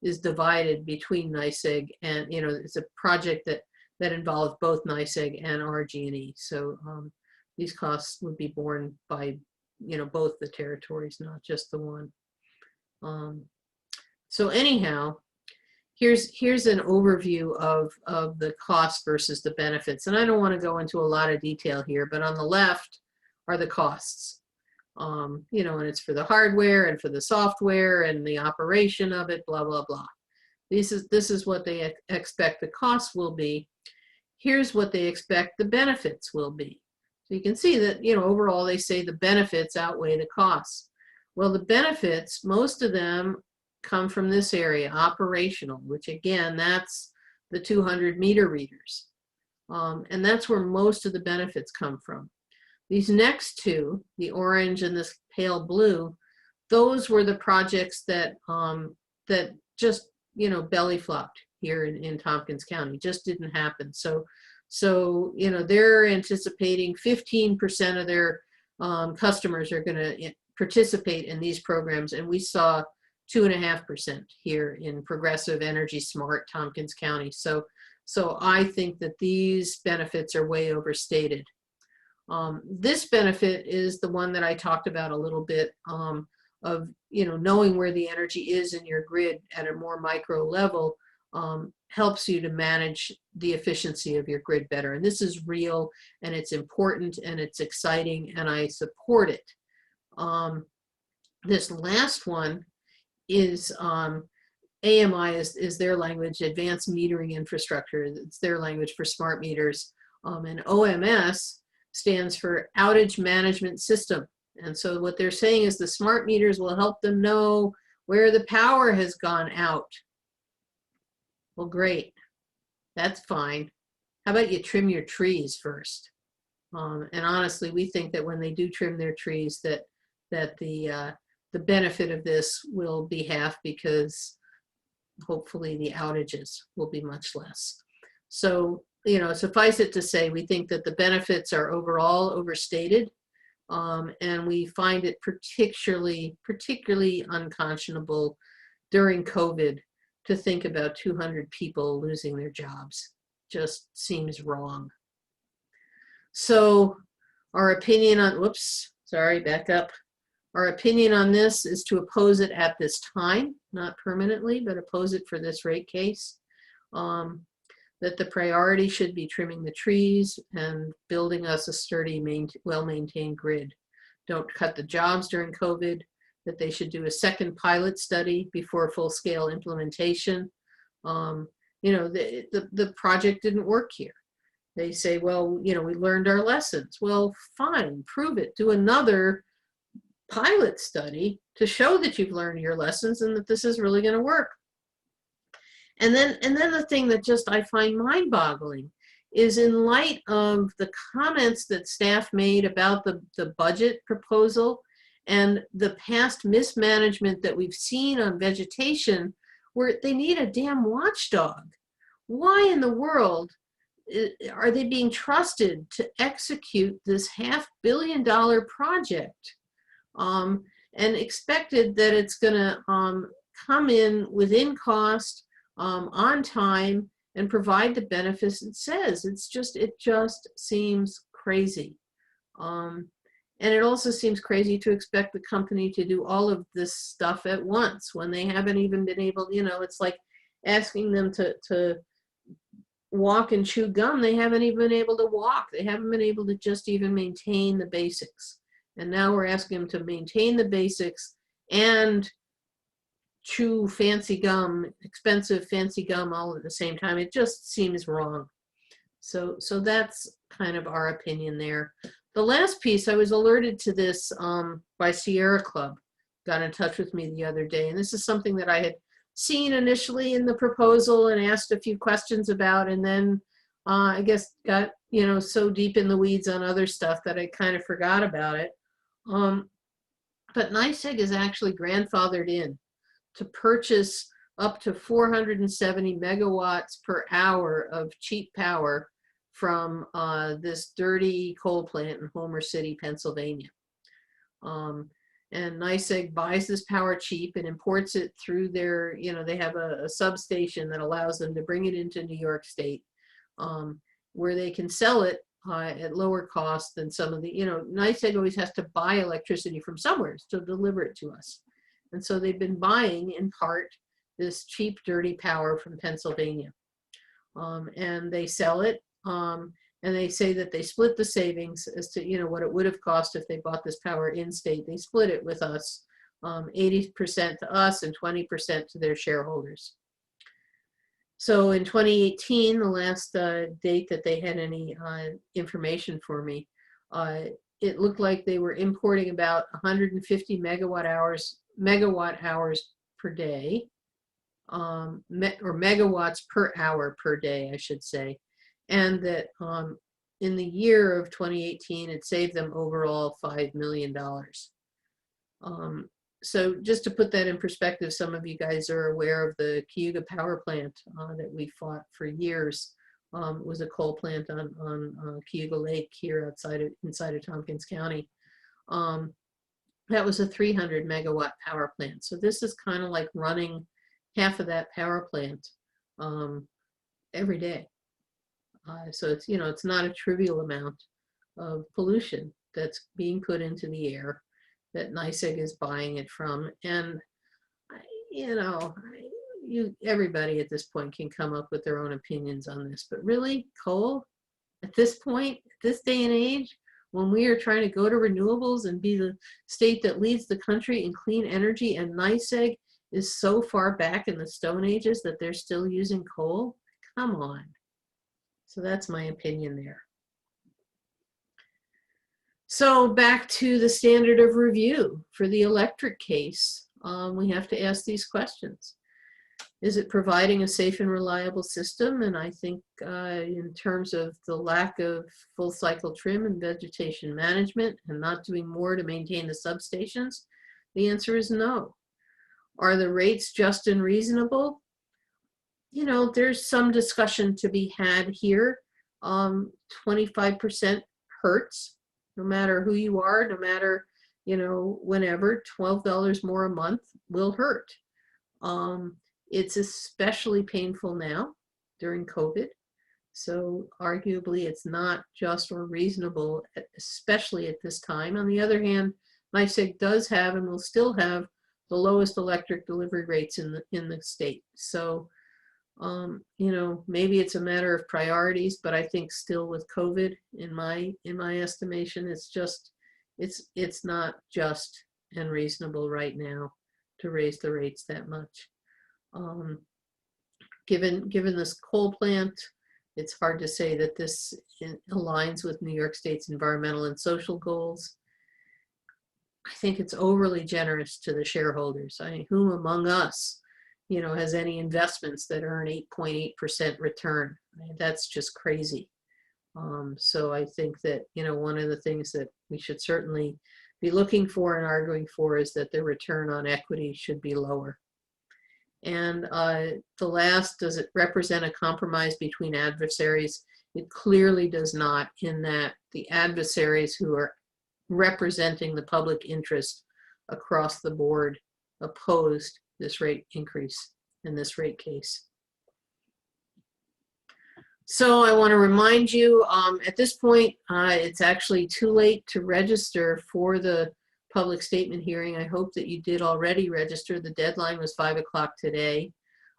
is divided between NYSEG and, it's a project that involves both NYSEG and RG&E. So these costs would be borne by, both the territories, not just the one. So anyhow, here's an overview of the costs versus the benefits. And I don't want to go into a lot of detail here, but on the left are the costs. And it's for the hardware and for the software and the operation of it, blah, blah, blah. This is what they expect the costs will be. Here's what they expect the benefits will be. So you can see that, overall they say the benefits outweigh the costs. Well, the benefits, most of them come from this area, operational, which again, that's the 200 meter readers. And that's where most of the benefits come from. These next two, the orange and this pale blue, those were the projects that that just belly flopped here in Tompkins County. Just didn't happen. So they're anticipating 15% of their customers are going to participate in these programs, and we saw 2.5% here in progressive, energy smart Tompkins County. So I think that these benefits are way overstated. This benefit is the one that I talked about a little bit, of knowing where the energy is in your grid at a more micro level helps you to manage the efficiency of your grid better. And this is real, and it's important, and it's exciting, and I support it. This last one is AMI is their language, Advanced Metering Infrastructure. It's their language for smart meters. And OMS stands for Outage Management System. And so what they're saying is the smart meters will help them know where the power has gone out. Well, great. That's fine. How about you trim your trees first? And honestly, we think that when they do trim their trees, that the benefit of this will be half, because hopefully the outages will be much less. So, suffice it to say, we think that the benefits are overall overstated, and we find it particularly unconscionable during COVID to think about 200 people losing their jobs. Just seems wrong. So our opinion on, back up. Our opinion on this is to oppose it at this time, not permanently, but oppose it for this rate case. That the priority should be trimming the trees and building us a sturdy, well-maintained grid. Don't cut the jobs during COVID, that they should do a second pilot study before full-scale implementation. The project didn't work here. They say, well, we learned our lessons. Well, fine, prove it. Do another pilot study to show that you've learned your lessons and that this is really going to work. And then the thing that just I find mind-boggling is, in light of the comments that staff made about the budget proposal and the past mismanagement that we've seen on vegetation, where they need a damn watchdog. Why in the world are they being trusted to execute this $500 million project, and expected that it's going to come in within cost, on time, and provide the benefits it says? It just seems crazy. And it also seems crazy to expect the company to do all of this stuff at once when they haven't even been able, it's like asking them to walk and chew gum. They haven't even been able to walk. They haven't been able to just even maintain the basics. And now we're asking them to maintain the basics and chew fancy gum, expensive fancy gum, all at the same time. It just seems wrong. So that's kind of our opinion there. The last piece, I was alerted to this by Sierra Club, got in touch with me the other day. And this is something that I had seen initially in the proposal and asked a few questions about, and then I guess got, so deep in the weeds on other stuff that I kind of forgot about it. But NYSEG is actually grandfathered in to purchase up to 470 megawatts per hour of cheap power from this dirty coal plant in Homer City, Pennsylvania. And NYSEG buys this power cheap and imports it through their, they have a substation that allows them to bring it into New York State, where they can sell it at lower cost than some of the, NYSEG always has to buy electricity from somewhere to deliver it to us. And so they've been buying, in part, this cheap, dirty power from Pennsylvania. And they sell it, and they say that they split the savings as to, what it would have cost if they bought this power in-state. They split it with us, 80% to us and 20% to their shareholders. So in 2018, the last date that they had any information for me, It looked like they were importing about 150 megawatt hours per day, or megawatts per hour per day, I should say, and that in the year of 2018, it saved them overall $5 million. So just to put that in perspective, some of you guys are aware of the Cayuga power plant that we fought for years. It was a coal plant on Cayuga Lake here inside of Tompkins County. That was a 300 megawatt power plant. So this is kind of like running half of that power plant every day. So it's, you know, it's not a trivial amount of pollution that's being put into the air that NYSEG is buying it from. And, you know, everybody at this point can come up with their own opinions on this, but really, coal, at this point, this day and age, when we are trying to go to renewables and be the state that leads the country in clean energy, and NYSEG is so far back in the Stone Ages that they're still using coal, come on. So that's my opinion there. So back to the standard of review for the electric case. We have to ask these questions. Is it providing a safe and reliable system? And I think in terms of the lack of full cycle trim and vegetation management and not doing more to maintain the substations, the answer is no. Are the rates just and reasonable? You know, there's some discussion to be had here. 25% hurts, no matter who you are, no matter, you know, whenever. $12 more a month will hurt. It's especially painful now during COVID. So arguably it's not just or reasonable, especially at this time. On the other hand, NYSEG does have and will still have the lowest electric delivery rates in the state. So, you know, maybe it's a matter of priorities, but I think still with COVID, in my estimation, it's not just and reasonable right now to raise the rates that much. Given this coal plant, it's hard to say that this aligns with New York State's environmental and social goals. I think it's overly generous to the shareholders. I mean, who among us, you know, has any investments that earn 8.8% return? I mean, that's just crazy. So I think that, you know, one of the things that we should certainly be looking for and arguing for is that the return on equity should be lower. And the last, does it represent a compromise between adversaries? It clearly does not, in that the adversaries who are representing the public interest across the board opposed this rate increase in this rate case. So I want to remind you, at this point, it's actually too late to register for the public statement hearing. I hope that you did already register. The deadline was 5 o'clock today.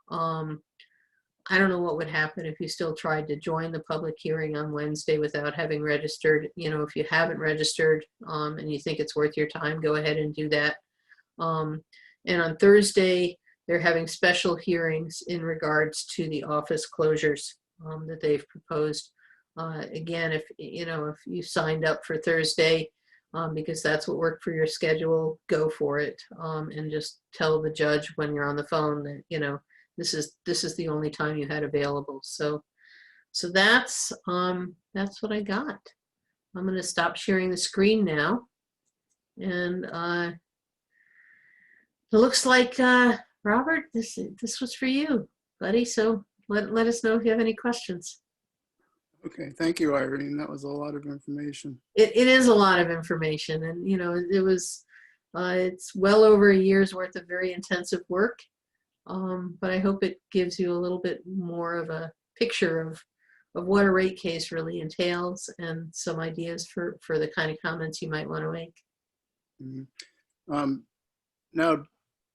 I don't know what would happen if you still tried to join the public hearing on Wednesday without having registered. You know, if you haven't registered and you think it's worth your time, go ahead and do that. And on Thursday, they're having special hearings in regards to the office closures that they've proposed. Again, if you signed up for Thursday because that's what worked for your schedule, go for it, and just tell the judge when you're on the phone that, you know, this is the only time you had available. So that's what I got. I'm going to stop sharing the screen now, and it looks like Robert, this was for you, buddy. So let us know if you have any questions. Okay, thank you, Irene. That was a lot of information. It is a lot of information, and you know, it was it's well over a year's worth of very intensive work. But I hope it gives you a little bit more of a picture of what a rate case really entails and some ideas for the kind of comments you might want to make. Mm-hmm. Now,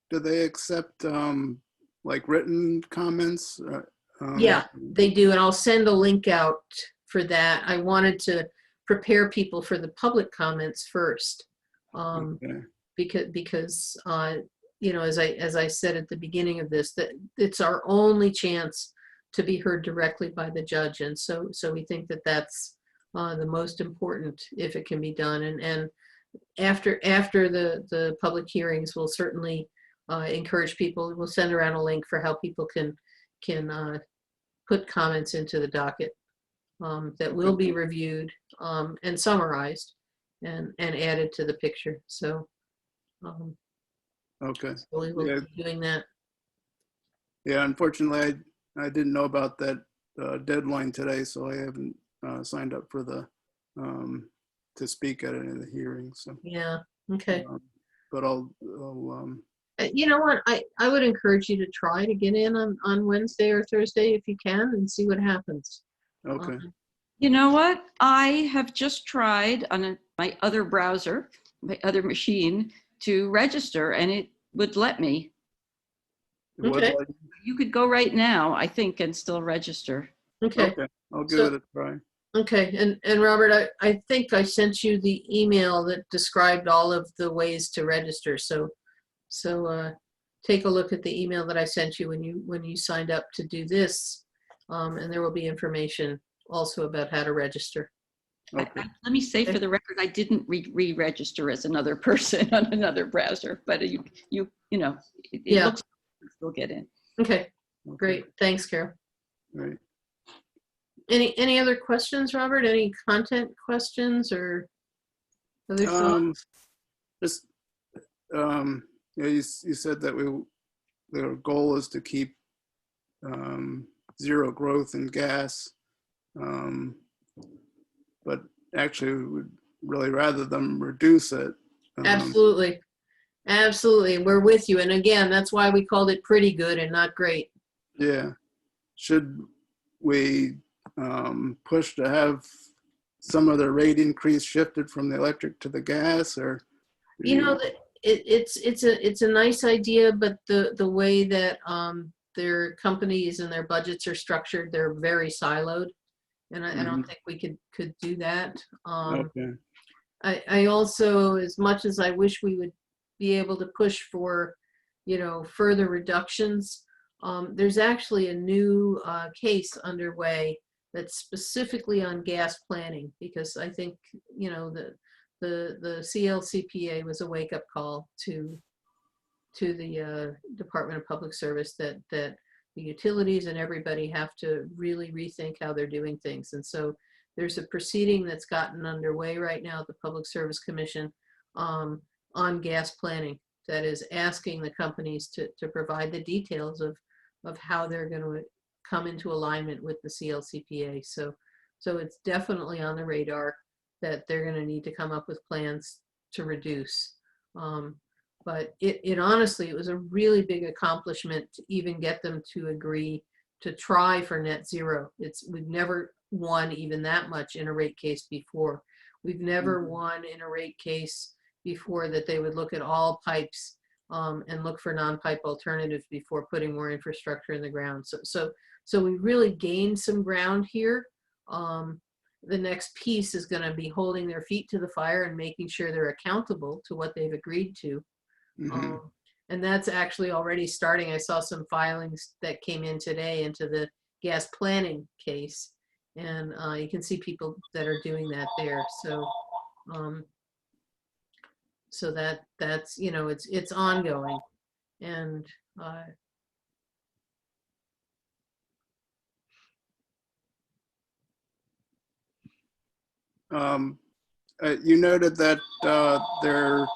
do they accept like written comments? Yeah, they do, and I'll send a link out for that. I wanted to prepare people for the public comments first, okay. because you know, as I said at the beginning of this, that it's our only chance to be heard directly by the judge, and so we think that that's the most important if it can be done. And after the public hearings, we'll certainly encourage people. We'll send around a link for how people can put comments into the docket that will be reviewed and summarized and added to the picture. So Okay. so we will Yeah. be doing that. Yeah, unfortunately, I didn't know about that deadline today, so I haven't signed up for the to speak at any of the hearings. So, Yeah. Okay. but I'll You know what? I would encourage you to try to get in on Wednesday or Thursday if you can and see what happens. okay. You know what? I have just tried on my other browser, my other machine, to register, and it would let me. Okay. You could go right now, I think, and still register. Okay. Okay, I'll give So- it a try. Okay. And Robert, I think I sent you the email that described all of the ways to register. So take a look at the email that I sent you when you signed up to do this, and there will be information also about how to register. Okay. Let me say for the record, I didn't re-register as another person on another browser, but you know, it Yeah. looks like you can still get in. Okay. Okay. Great. Thanks, Carol. Right. Any other questions, Robert? Any content questions or other thoughts? Just yeah, you said that the goal is to keep zero growth in gas, but actually we would really rather them reduce it. Absolutely. Absolutely. We're with you. And again, that's why we called it pretty good and not great. Yeah. Should we push to have some of the rate increase shifted from the electric to the gas, or? You know, it's a nice idea, but the way that their companies and their budgets are structured, they're very siloed. And I don't think we could do that. Okay. I also, as much as I wish we would be able to push for, further reductions, there's actually a new case underway that's specifically on gas planning, because I think, the CLCPA was a wake-up call to the Department of Public Service that the utilities and everybody have to really rethink how they're doing things. And so there's a proceeding that's gotten underway right now at the Public Service Commission on gas planning that is asking the companies to provide the details of how they're going to come into alignment with the CLCPA. So it's definitely on the radar that they're going to need to come up with plans to reduce. But it honestly, it was a really big accomplishment to even get them to agree to try for net zero. We've never won even that much in a rate case before. We've never won in a rate case before that they would look at all pipes and look for non-pipe alternatives before putting more infrastructure in the ground. So we really gained some ground here. The next piece is going to be holding their feet to the fire and making sure they're accountable to what they've agreed to. And that's actually already starting. I saw some filings that came in today into the gas planning case, and you can see people that are doing that there. So that's it's ongoing, and you noted that they're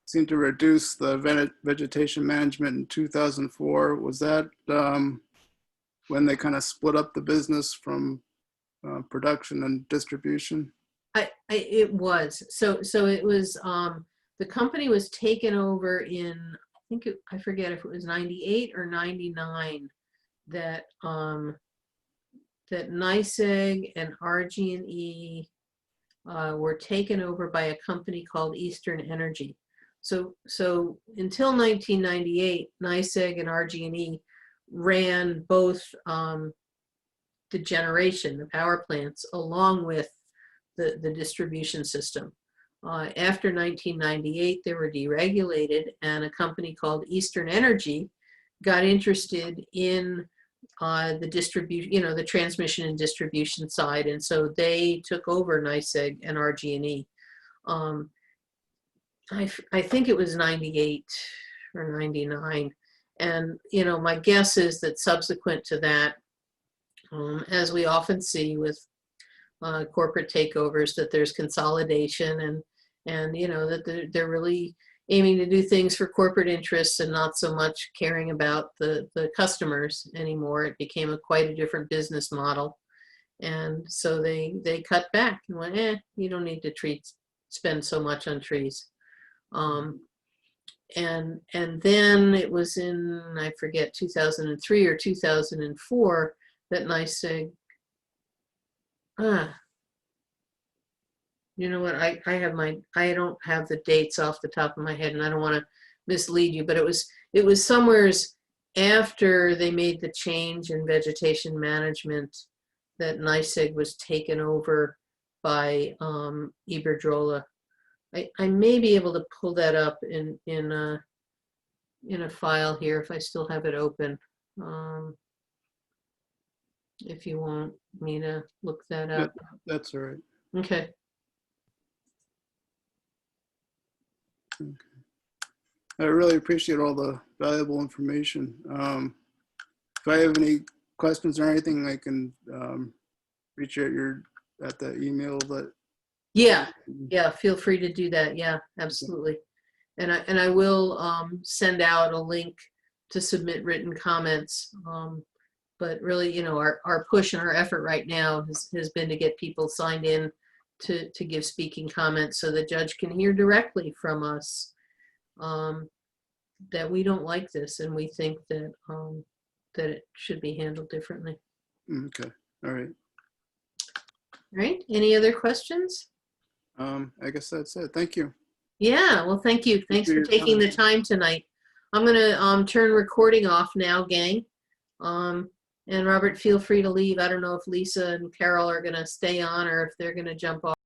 seem to reduce the vegetation management in 2004. Was that when they kind of split up the business from production and distribution? It was so it was the company was taken over in, I forget if it was 98 or 99 that that NYSEG and RG&E were taken over by a company called Eastern Energy. So until 1998, NYSEG and RG&E ran both the generation, the power plants, along with the distribution system. After 1998, they were deregulated, and a company called Eastern Energy got interested in the distribution, the transmission and distribution side. And so they took over NYSEG and RG&E. I think it was 98 or 99. And, my guess is that subsequent to that, as we often see with corporate takeovers, that there's consolidation and that they're really aiming to do things for corporate interests and not so much caring about the customers anymore. It became quite a different business model. And so they cut back and went, you don't need to spend so much on trees. And then it was in, I forget, 2003 or 2004 that NYSEG, you know what, I don't have the dates off the top of my head, and I don't want to mislead you, but it was somewheres after they made the change in vegetation management that NYSEG was taken over by Iberdrola. I may be able to pull that up in a file here if I still have it open. If you want me to look that up. That's all right. Okay. I really appreciate all the valuable information. If I have any questions or anything, I can reach out at the email that. Yeah, feel free to do that. Yeah, absolutely. And I will send out a link to submit written comments. But really, our push and our effort right now has been to get people signed in to give speaking comments so the judge can hear directly from us that we don't like this and we think that that it should be handled differently. Okay. All right. All right. Any other questions? I guess that's it. Thank you. Yeah. Well, thank you. Thanks for taking the time tonight. I'm going to turn recording off now, gang. And Robert, feel free to leave. I don't know if Lisa and Carol are going to stay on or if they're going to jump off.